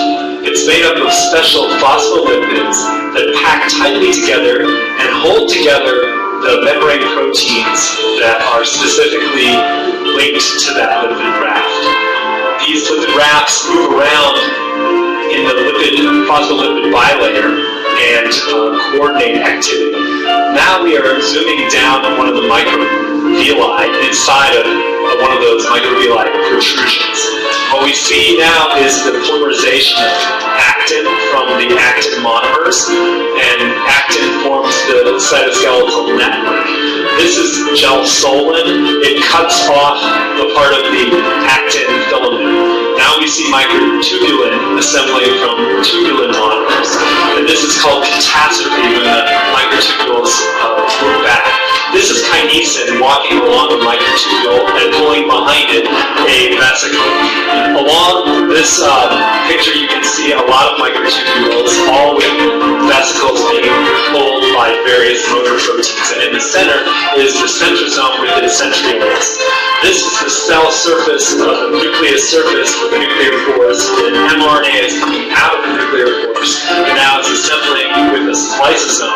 It's made up of special phospholipids that pack tightly together and hold together the membrane proteins that are specifically linked to that lipid raft. These lipid rafts move around in the phospholipid bilayer and coordinate activity. Now we are zooming down on one of the microvilli inside of one of those microvilli protrusions. What we see now is the polymerization of actin from the actin monomers, and actin forms the cytoskeletal network. This is gelsolin. It cuts off the part of the actin filament. Now we see microtubulin assembling from tubulin monomers. catastrophe when the microtubules move back. This is kinesin walking along the microtubule and pulling behind it a vesicle. Along this picture you can see a lot of microtubules, all with vesicles being pulled by various motor proteins. And in the center is the centrosome with its centrioles. This is the cell surface of the nucleus surface with nuclear pores, and mRNA is coming out of the nuclear pores, and now it's assembling with a spliceosome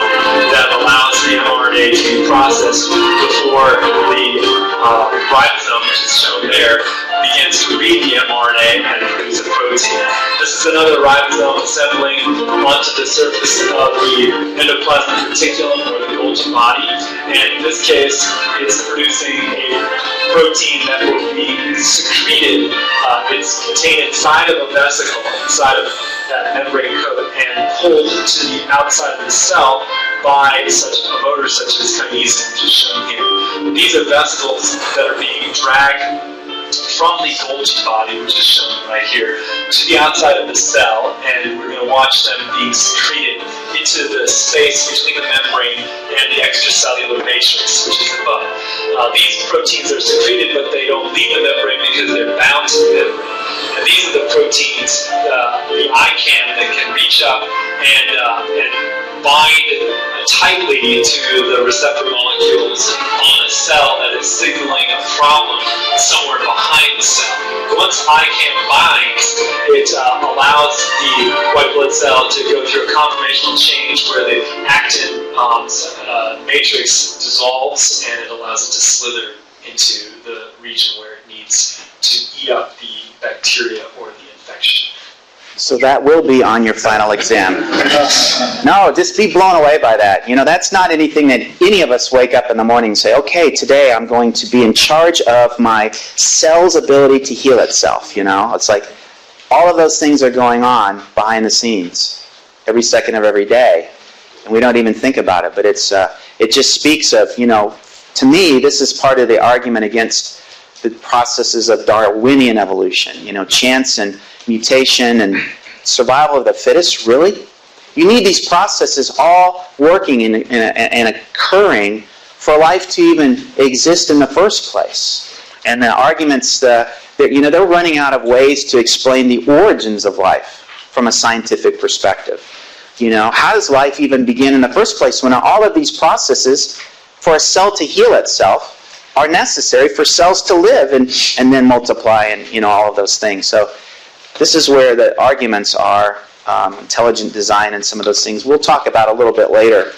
that allows the mRNA to be processed before the ribosome, which is shown there, begins to read the mRNA and produce a protein. This is another ribosome assembling onto the surface of the endoplasmic reticulum or the Golgi body, and in this case, it's producing a protein that will be secreted. It's contained inside of a vesicle, inside of that membrane coat, and pulled to the outside of the cell by such a motor such as kinesin, which is shown here. These are vesicles that are being dragged from the Golgi body, which is shown right here, to the outside of the cell, and we're going to watch them being secreted into the space between the membrane and the extracellular matrix, which is above. These proteins are secreted, but they don't leave the membrane because they're bound to the membrane. And these are the proteins, the ICAM, that can reach up and bind tightly to the receptor molecules on a cell that is signaling a problem somewhere behind the cell. Once ICAM binds, it allows the white blood cell to go through a conformational change where the actin matrix dissolves, and it allows it to slither into the region where it needs to eat up the bacteria or the infection. So that will be on your final exam. No, just be blown away by that. You know, that's not anything that any of us wake up in the morning and say, okay, today I'm going to be in charge of my cell's ability to heal itself, you know. It's like all of those things are going on behind the scenes every second of every day, and we don't even think about it. But it's it just speaks of, you know, to me, this is part of the argument against the processes of Darwinian evolution, you know, chance and mutation and survival of the fittest. Really? You need these processes all working and occurring for life to even exist in the first place. And the arguments that, you know, they're running out of ways to explain the origins of life from a scientific perspective. You know, how does life even begin in the first place when all of these processes for a cell to heal itself are necessary for cells to live and then multiply and, you know, all of those things. So this is where the arguments are, intelligent design and some of those things we'll talk about a little bit later.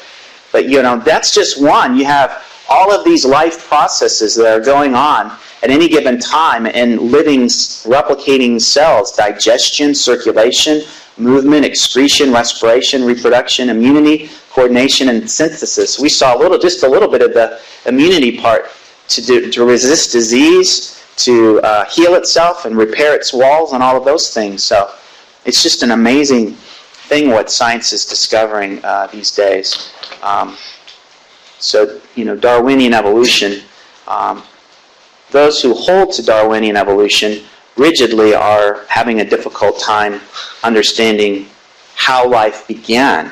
But, you know, that's just one. You have all of these life processes that are going on at any given time in living, replicating cells: digestion, circulation, movement, excretion, respiration, reproduction, immunity, coordination, and synthesis. We saw just a little bit of the immunity part to resist disease, to heal itself and repair its walls and all of those things. So it's just an amazing thing what science is discovering these days. So, you know, Darwinian evolution, those who hold to Darwinian evolution rigidly are having a difficult time understanding how life began.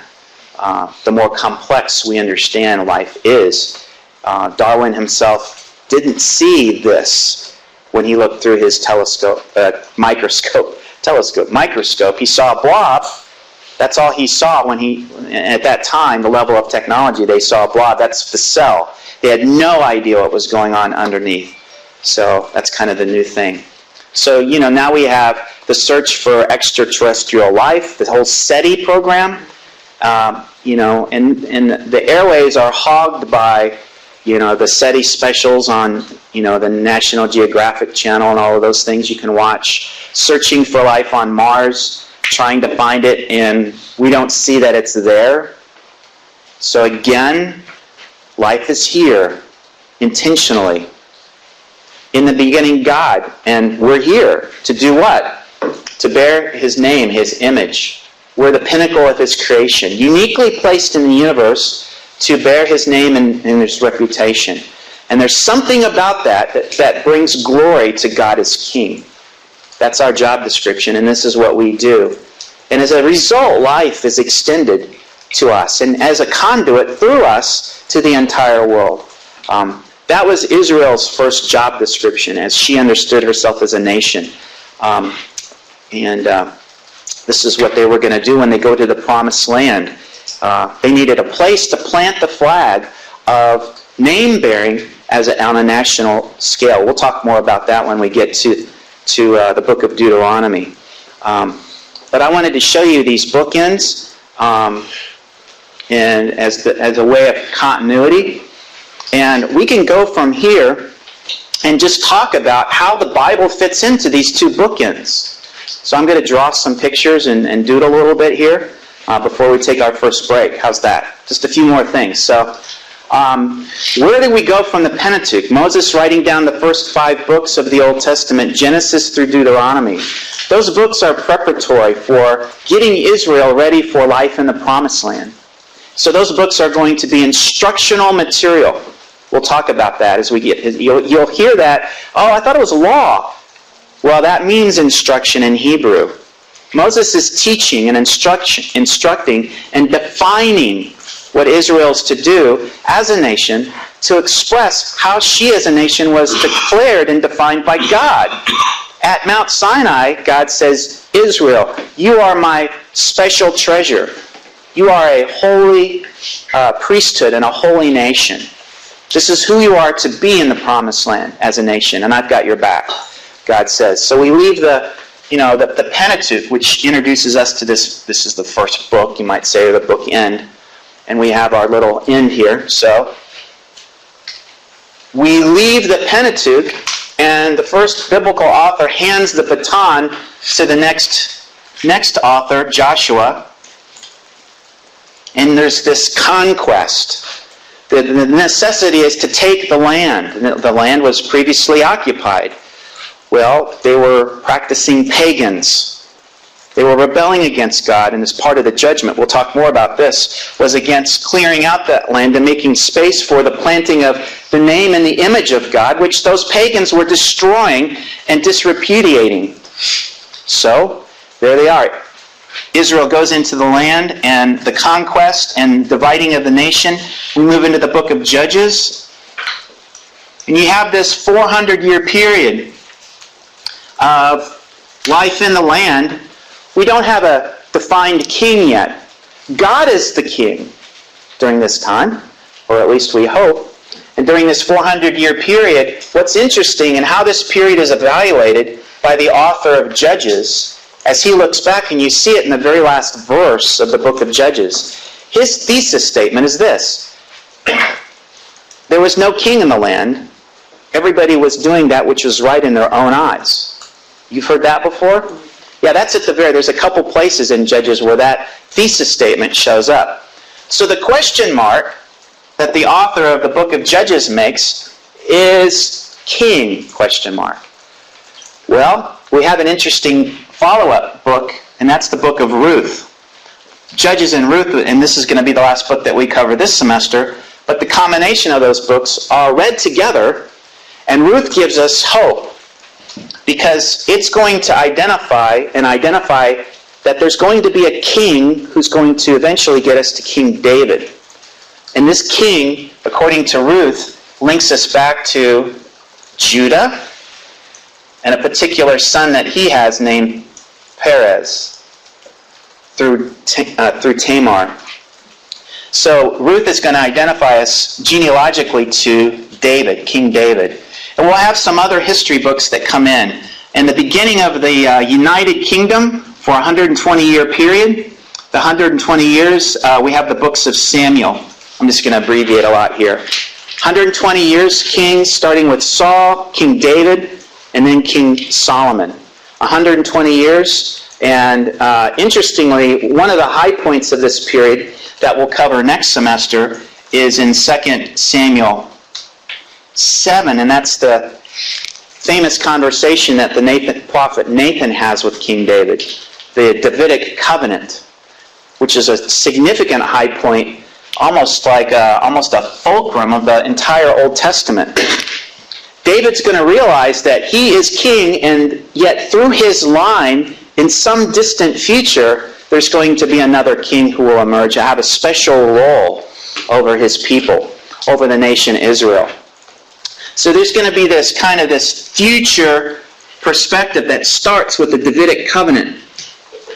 The more complex we understand life is. Darwin himself didn't see this when he looked through his microscope. He saw a blob. That's all he saw when at that time, the level of technology, they saw a blob. That's the cell. They had no idea what was going on underneath. So that's kind of the new thing. So, you know, now we have the search for extraterrestrial life, the whole SETI program. You know, and the airways are hogged by, you know, the SETI specials on, you know, the National Geographic Channel and all of those things you can watch. Searching for life on Mars, trying to find it, and we don't see that it's there. So again, life is here intentionally. In the beginning, God, and we're here to do what? To bear His name, His image. We're the pinnacle of His creation, uniquely placed in the universe to bear His name and His reputation. And there's something about that brings glory to God as King. That's our job description, and this is what we do. And as a result, life is extended to us, and as a conduit through us to the entire world. That was Israel's first job description as she understood herself as a nation. This is what they were going to do when they go to the Promised Land. They needed a place to plant the flag of name-bearing on a national scale. We'll talk more about that when we get to the book of Deuteronomy. But I wanted to show you these bookends and as a way of continuity. And we can go from here and just talk about how the Bible fits into these two bookends. So I'm going to draw some pictures and doodle a little bit here before we take our first break. How's that? Just a few more things. So where did we go from the Pentateuch? Moses writing down the first 5 books of the Old Testament, Genesis through Deuteronomy. Those books are preparatory for getting Israel ready for life in the Promised Land. So those books are going to be instructional material. We'll talk about that as we get. You'll hear that, oh, I thought it was law. Well, that means instruction in Hebrew. Moses is teaching and instructing and defining what Israel's to do as a nation to express how she as a nation was declared and defined by God. At Mount Sinai, God says, Israel, you are my special treasure. You are a holy priesthood and a holy nation. This is who you are to be in the Promised Land as a nation, and I've got your back, God says. So we leave the Pentateuch, which introduces us to this. This is the first book, you might say, or the book end. And we have our little end here. So we leave the Pentateuch, and the first biblical author hands the baton to the next author, Joshua. And there's this conquest. The necessity is to take the land. The land was previously occupied. Well, they were practicing pagans. They were rebelling against God, and as part of the judgment, we'll talk more about this, was against clearing out that land and making space for the planting of the name and the image of God, which those pagans were destroying and disrepudiating. So, there they are. Israel goes into the land and the conquest and dividing of the nation. We move into the book of Judges. And you have this 400-year period of life in the land. We don't have a defined king yet. God is the king during this time, or at least we hope. And during this 400-year period, what's interesting and how this period is evaluated by the author of Judges, as he looks back, and you see it in the very last verse of the book of Judges, his thesis statement is this: there was no king in the land. Everybody was doing that which was right in their own eyes. You've heard that before? Yeah, that's at the very, there's a couple places in Judges where that thesis statement shows up. So the question mark that the author of the book of Judges makes is king, question mark. Well, we have an interesting follow-up book, and that's the book of Ruth. Judges and Ruth, and this is going to be the last book that we cover this semester, but the combination of those books are read together, and Ruth gives us hope, because it's going to identify that there's going to be a king who's going to eventually get us to King David. And this king, according to Ruth, links us back to Judah and a particular son that he has named Perez through Tamar. So Ruth is going to identify us genealogically to David, King David. And we'll have some other history books that come in. In the beginning of the United Kingdom, for a 120-year period, the 120 years, we have the books of Samuel. I'm just going to abbreviate a lot here. 120 years, kings, starting with Saul, King David, and then King Solomon. 120 years, and interestingly, one of the high points of this period that we'll cover next semester is in 2 Samuel 7, and that's the famous conversation that the prophet Nathan has with King David, the Davidic covenant, which is a significant high point, almost like a fulcrum of the entire Old Testament. David's going to realize that he is king, and yet through his line, in some distant future, there's going to be another king who will emerge and have a special role over his people, over the nation Israel. So there's going to be this kind of this future perspective that starts with the Davidic covenant.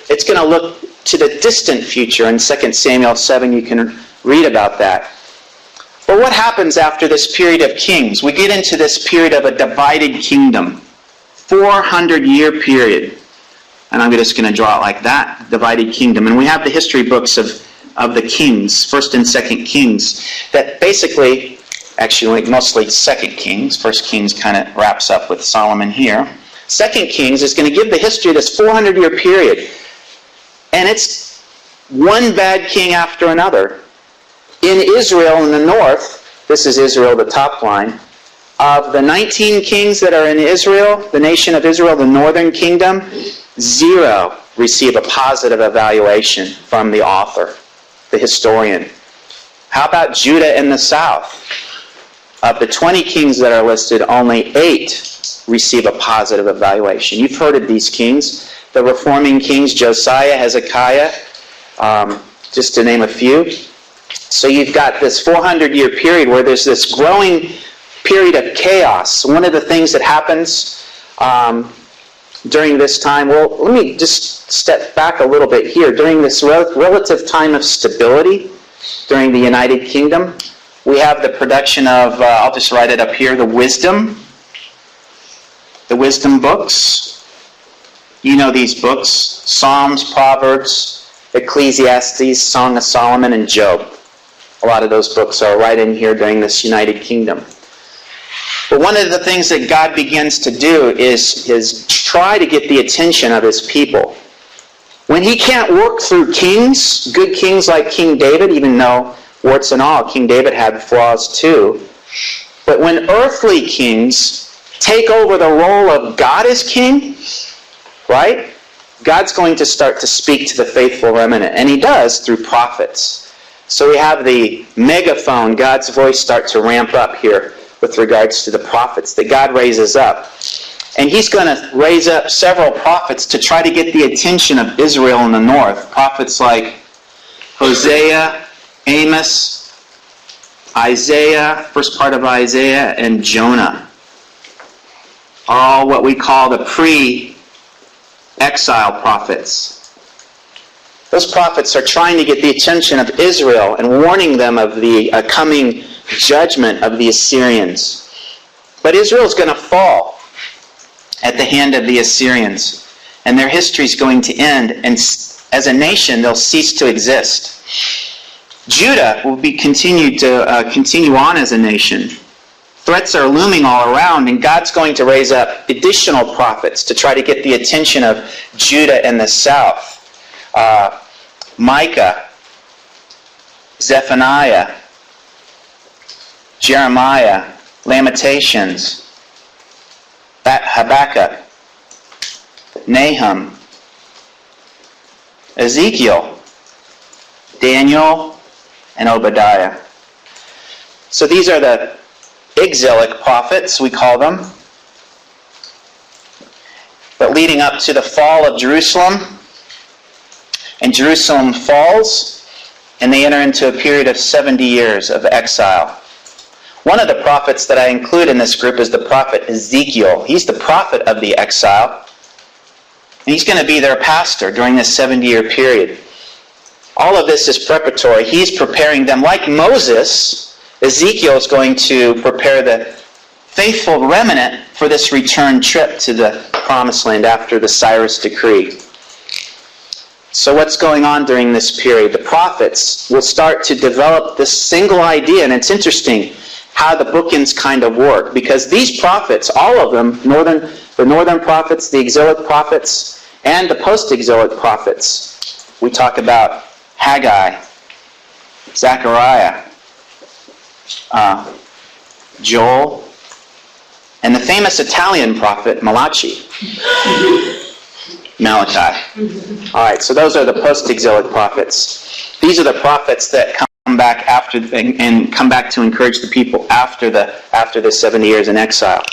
It's going to look to the distant future. In 2 Samuel 7, you can read about that. But what happens after this period of kings? We get into this period of a divided kingdom. 400-year period. And I'm just going to draw it like that, divided kingdom. And we have the history books of the kings, 1st and 2nd Kings, that basically, actually mostly 2nd Kings. 1st Kings kind of wraps up with Solomon here. 2nd Kings is going to give the history of this 400-year period. And it's one bad king after another. In Israel in the north, this is Israel, the top line, of the 19 kings that are in Israel, the nation of Israel, the northern kingdom, 0 receive a positive evaluation from the author, the historian. How about Judah in the south? Of the 20 kings that are listed, only 8 receive a positive evaluation. You've heard of these kings, the reforming kings, Josiah, Hezekiah, just to name a few. So you've got this 400-year period where there's this growing period of chaos. One of the things that happens during this time, well, let me just step back a little bit here. During this relative time of stability during the United Kingdom, we have the production of, I'll just write it up here, the wisdom books. You know these books, Psalms, Proverbs, Ecclesiastes, Song of Solomon, and Job. A lot of those books are right in here during this United Kingdom. But one of the things that God begins to do is try to get the attention of his people. When he can't work through kings, good kings like King David, even though, warts and all, King David had flaws too. But when earthly kings take over the role of God as king, right? God's going to start to speak to the faithful remnant. And he does through prophets. So we have the megaphone, God's voice, start to ramp up here with regards to the prophets that God raises up. And he's going to raise up several prophets to try to get the attention of Israel in the north. Prophets like Hosea, Amos, Isaiah, first part of Isaiah, and Jonah are all what we call the pre-exile prophets. Those prophets are trying to get the attention of Israel and warning them of the coming judgment of the Assyrians. But Israel is going to fall at the hand of the Assyrians, and their history is going to end, and as a nation they'll cease to exist. Judah will be continue on as a nation. Threats are looming all around, and God's going to raise up additional prophets to try to get the attention of Judah and the south. Micah, Zephaniah, Jeremiah, Lamentations, Habakkuk, Nahum, Ezekiel, Daniel, and Obadiah. So these are the exilic prophets, we call them. But leading up to the fall of Jerusalem, and Jerusalem falls, and they enter into a period of 70 years of exile. One of the prophets that I include in this group is the prophet Ezekiel. He's the prophet of the exile, and he's going to be their pastor during this 70-year period. All of this is preparatory. He's preparing them. Like Moses, Ezekiel is going to prepare the faithful remnant for this return trip to the Promised Land after the Cyrus decree. So what's going on during this period? The prophets will start to develop this single idea, and it's interesting how the bookends kind of work, because these prophets, all of them, the northern prophets, the exilic prophets, and the post-exilic prophets, we talk about Haggai, Zechariah, Joel, and the famous Italian prophet Malachi. Malachi. All right, so those are the post-exilic prophets. These are the prophets that come back after and come back to encourage the people after the 70 years in exile.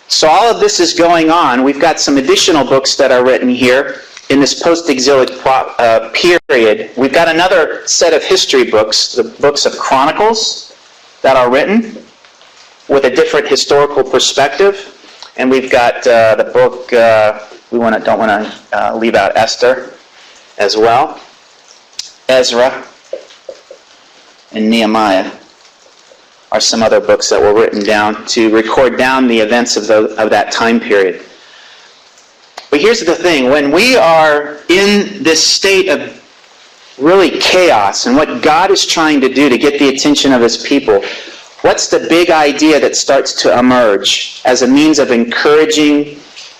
So all of this is going on. We've got some additional books that are written here. in this post-exilic period, we've got another set of history books, the books of Chronicles that are written with a different historical perspective. And we've got the book, we don't want to leave out Esther as well, Ezra, and Nehemiah are some other books that were written down to record down the events of that time period. But here's the thing, when we are in this state of really chaos and what God is trying to do to get the attention of His people, what's the big idea that starts to emerge as a means of encouraging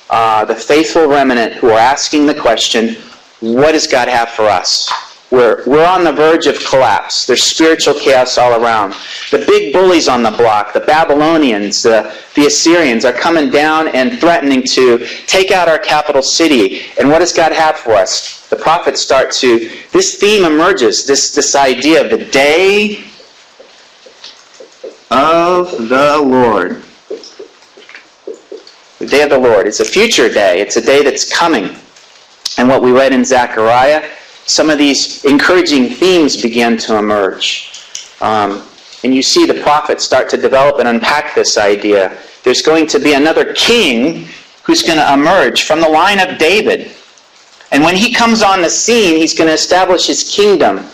the faithful remnant who are asking the question, what does God have for us? We're on the verge of collapse. There's spiritual chaos all around. The big bullies on the block, the Babylonians, the Assyrians, are coming down and threatening to take out our capital city. And what does God have for us? The prophets start to, this theme emerges, this idea of the day of the Lord. The day of the Lord. It's a future day. It's a day that's coming. And what we read in Zechariah, some of these encouraging themes began to emerge. And you see the prophets start to develop and unpack this idea. There's going to be another king who's going to emerge from the line of David. And when he comes on the scene, he's going to establish his kingdom.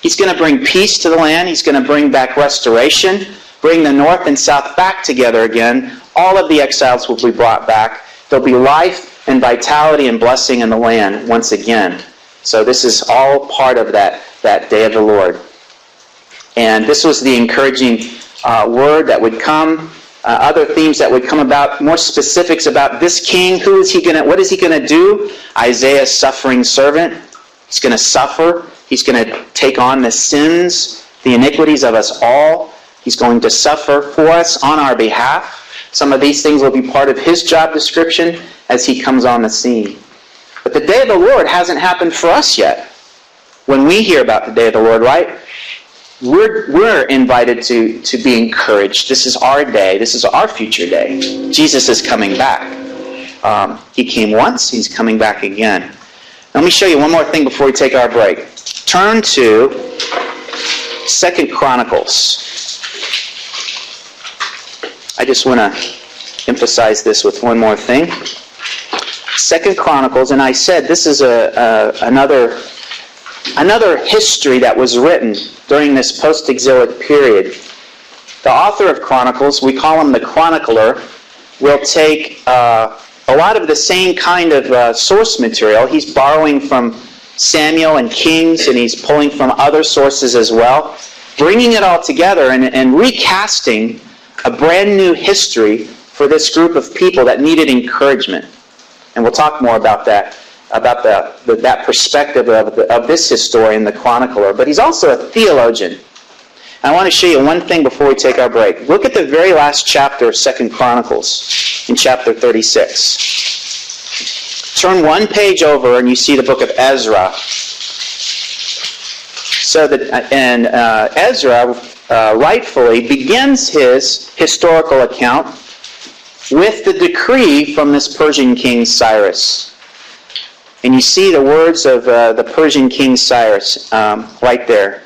He's going to bring peace to the land. He's going to bring back restoration, bring the north and south back together again. All of the exiles will be brought back. There'll be life and vitality and blessing in the land once again. So this is all part of that day of the Lord. And this was the encouraging word that would come. Other themes that would come about, more specifics about this king. What is he going to do? Isaiah's suffering servant. He's going to suffer. He's going to take on the sins, the iniquities of us all. He's going to suffer for us on our behalf. Some of these things will be part of his job description as he comes on the scene. But the day of the Lord hasn't happened for us yet. When we hear about the day of the Lord, right? We're invited to be encouraged. This is our day. This is our future day. Jesus is coming back. He came once. He's coming back again. Let me show you one more thing before we take our break. Turn to 2 Chronicles. I just want to emphasize this with one more thing. 2 Chronicles, and I said this is another history that was written during this post-exilic period. The author of Chronicles, we call him the chronicler, will take a lot of the same kind of source material. He's borrowing from Samuel and Kings, and he's pulling from other sources as well, bringing it all together and recasting a brand new history for this group of people that needed encouragement. And we'll talk more about that perspective of this historian, the chronicler. But he's also a theologian. And I want to show you one thing before we take our break. Look at the very last chapter of 2 Chronicles, in chapter 36. Turn one page over and you see the book of Ezra. Ezra rightfully begins his historical account with the decree from this Persian king Cyrus. And you see the words of the Persian king Cyrus right there.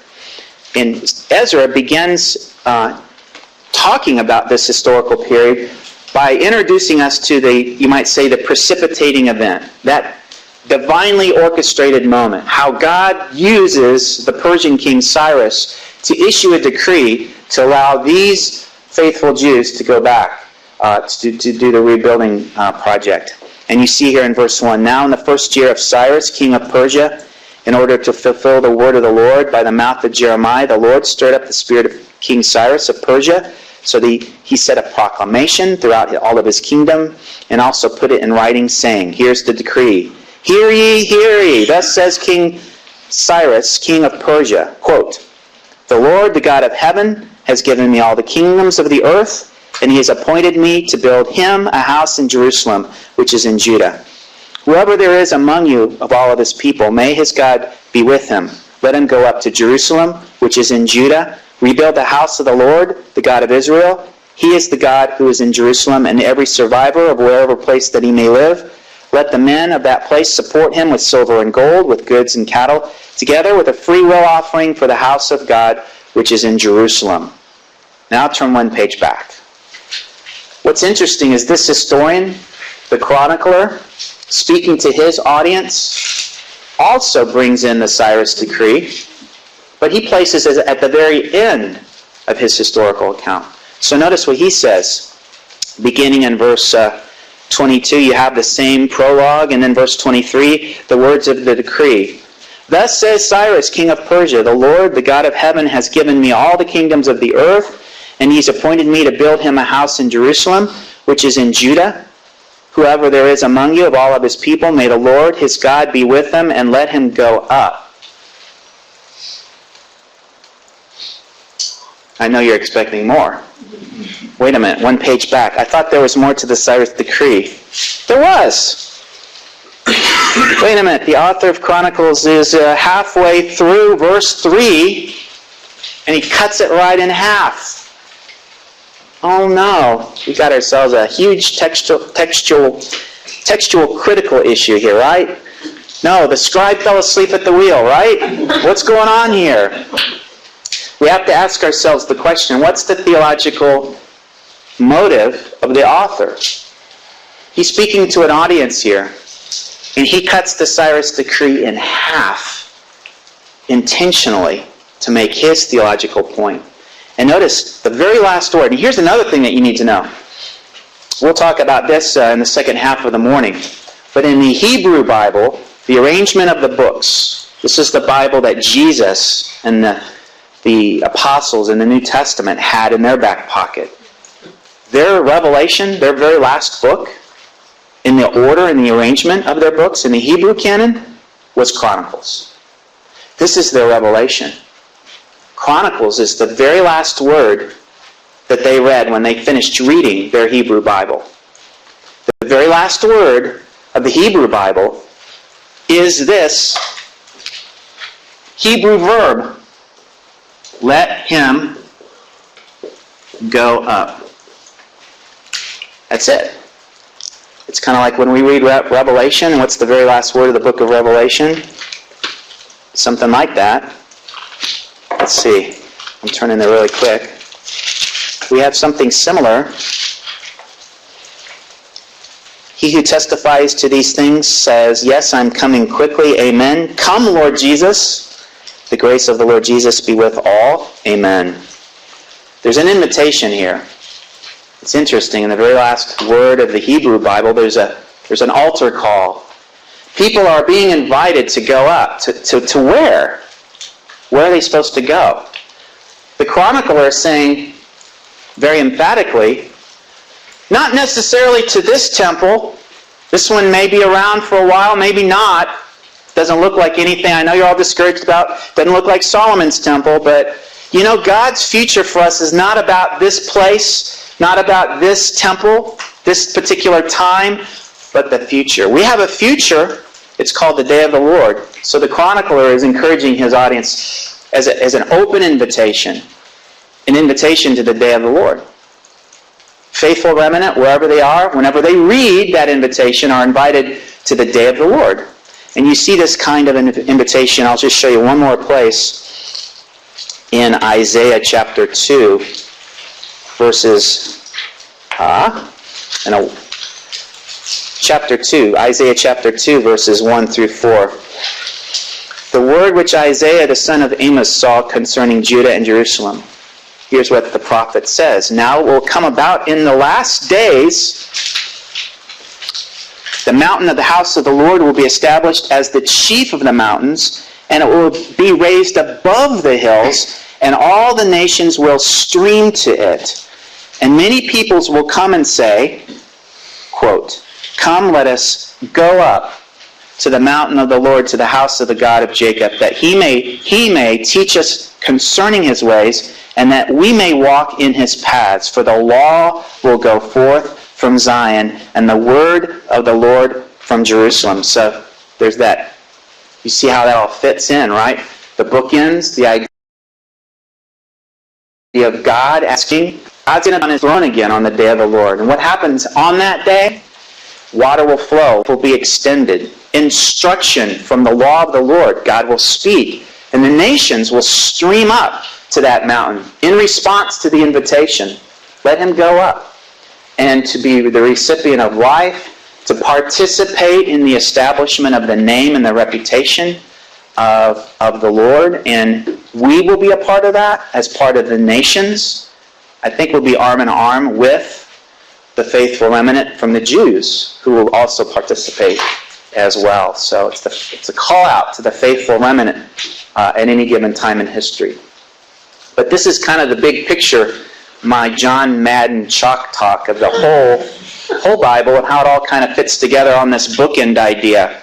And Ezra begins talking about this historical period by introducing us to you might say, the precipitating event, that divinely orchestrated moment, how God uses the Persian king Cyrus to issue a decree to allow these faithful Jews to go back to do the rebuilding project. And you see here in verse 1, now in the first year of Cyrus, king of Persia, in order to fulfill the word of the Lord by the mouth of Jeremiah, the Lord stirred up the spirit of King Cyrus of Persia. So he set a proclamation throughout all of his kingdom and also put it in writing, saying, here's the decree. Hear ye, thus says King Cyrus, king of Persia, quote, the Lord, the God of heaven, has given me all the kingdoms of the earth, and he has appointed me to build him a house in Jerusalem, which is in Judah. Whoever there is among you of all of his people, may his God be with him. Let him go up to Jerusalem, which is in Judah, rebuild the house of the Lord, the God of Israel. He is the God who is in Jerusalem, and every survivor of wherever place that he may live. Let the men of that place support him with silver and gold, with goods and cattle, together with a free will offering for the house of God, which is in Jerusalem. Now turn one page back. What's interesting is this historian, the chronicler, speaking to his audience, also brings in the Cyrus decree, but he places it at the very end of his historical account. So notice what he says. Beginning in verse 22, you have the same prologue, and then verse 23, the words of the decree. Thus says Cyrus, king of Persia, the Lord, the God of heaven, has given me all the kingdoms of the earth, and he's appointed me to build him a house in Jerusalem, which is in Judah. Whoever there is among you of all of his people, may the Lord his God be with them, and let him go up. I know you're expecting more. Wait a minute, one page back. I thought there was more to the Cyrus decree. There was. Wait a minute, the author of Chronicles is halfway through verse 3, and he cuts it right in half. Oh no, we got ourselves a huge textual critical issue here, right? No, the scribe fell asleep at the wheel, right? What's going on here? We have to ask ourselves the question, what's the theological motive of the author? He's speaking to an audience here, and he cuts the Cyrus decree in half intentionally to make his theological point. And notice the very last word. And here's another thing that you need to know. We'll talk about this in the second half of the morning. But in the Hebrew Bible, the arrangement of the books, this is the Bible that Jesus and the apostles in the New Testament had in their back pocket. Their Revelation, their very last book, in the order and the arrangement of their books in the Hebrew canon, was Chronicles. This is their Revelation. Chronicles is the very last word that they read when they finished reading their Hebrew Bible. The very last word of the Hebrew Bible is this Hebrew verb, let him go up. That's it. It's kind of like when we read Revelation, and what's the very last word of the book of Revelation? Something like that. Let's see. I'm turning there really quick. We have something similar. He who testifies to these things says, yes, I'm coming quickly. Amen. Come, Lord Jesus. The grace of the Lord Jesus be with all. Amen. There's an invitation here. It's interesting. In the very last word of the Hebrew Bible, there's an altar call. People are being invited to go up. To where? Where are they supposed to go? The chronicler is saying very emphatically, not necessarily to this temple. This one may be around for a while, maybe not. Doesn't look like anything. I know you're all discouraged about. Doesn't look like Solomon's temple, but you know, God's future for us is not about this place, not about this temple, this particular time, but the future. We have a future. It's called the day of the Lord. So the chronicler is encouraging his audience as an open invitation, an invitation to the day of the Lord. Faithful remnant, wherever they are, whenever they read that invitation, are invited to the day of the Lord. And you see this kind of an invitation. I'll just show you one more place in Isaiah chapter 2, verses Isaiah chapter 2, verses 1 through 4. The word which Isaiah the son of Amos saw concerning Judah and Jerusalem. Here's what the prophet says. Now it will come about in the last days, the mountain of the house of the Lord will be established as the chief of the mountains, and it will be raised above the hills, and all the nations will stream to it. And many peoples will come and say, quote, come, let us go up to the mountain of the Lord, to the house of the God of Jacob, that he may teach us concerning his ways, and that we may walk in his paths. For the law will go forth from Zion, and the word of the Lord from Jerusalem. So there's that. You see how that all fits in, right? The bookends, the idea of God asking. God's going to be on his throne again on the day of the Lord. And what happens on that day? Water will flow, will be extended. Instruction from the law of the Lord, God will speak. And the nations will stream up to that mountain in response to the invitation. Let him go up. And to be the recipient of life, to participate in the establishment of the name and the reputation of the Lord. And we will be a part of that as part of the nations. I think we'll be arm in arm with the faithful remnant from the Jews, who will also participate as well. So it's a call out to the faithful remnant at any given time in history. But this is kind of the big picture, my John Madden chalk talk of the whole Bible and how it all kind of fits together on this bookend idea.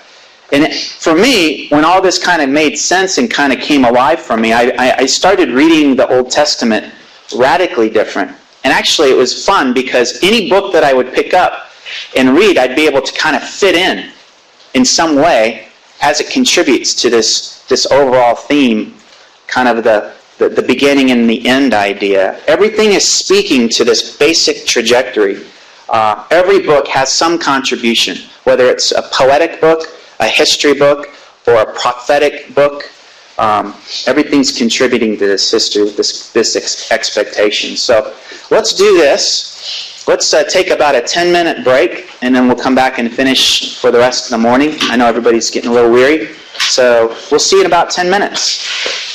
And for me, when all this kind of made sense and kind of came alive for me, I started reading the Old Testament radically different. And actually it was fun because any book that I would pick up and read, I'd be able to kind of fit in some way as it contributes to this overall theme, kind of the beginning and the end idea. Everything is speaking to this basic trajectory. Every book has some contribution, whether it's a poetic book, a history book, or a prophetic book. Everything's contributing to this history, this expectation. So let's do this. Let's take about a 10-minute break, and then we'll come back and finish for the rest of the morning. I know everybody's getting a little weary, so we'll see you in about 10 minutes.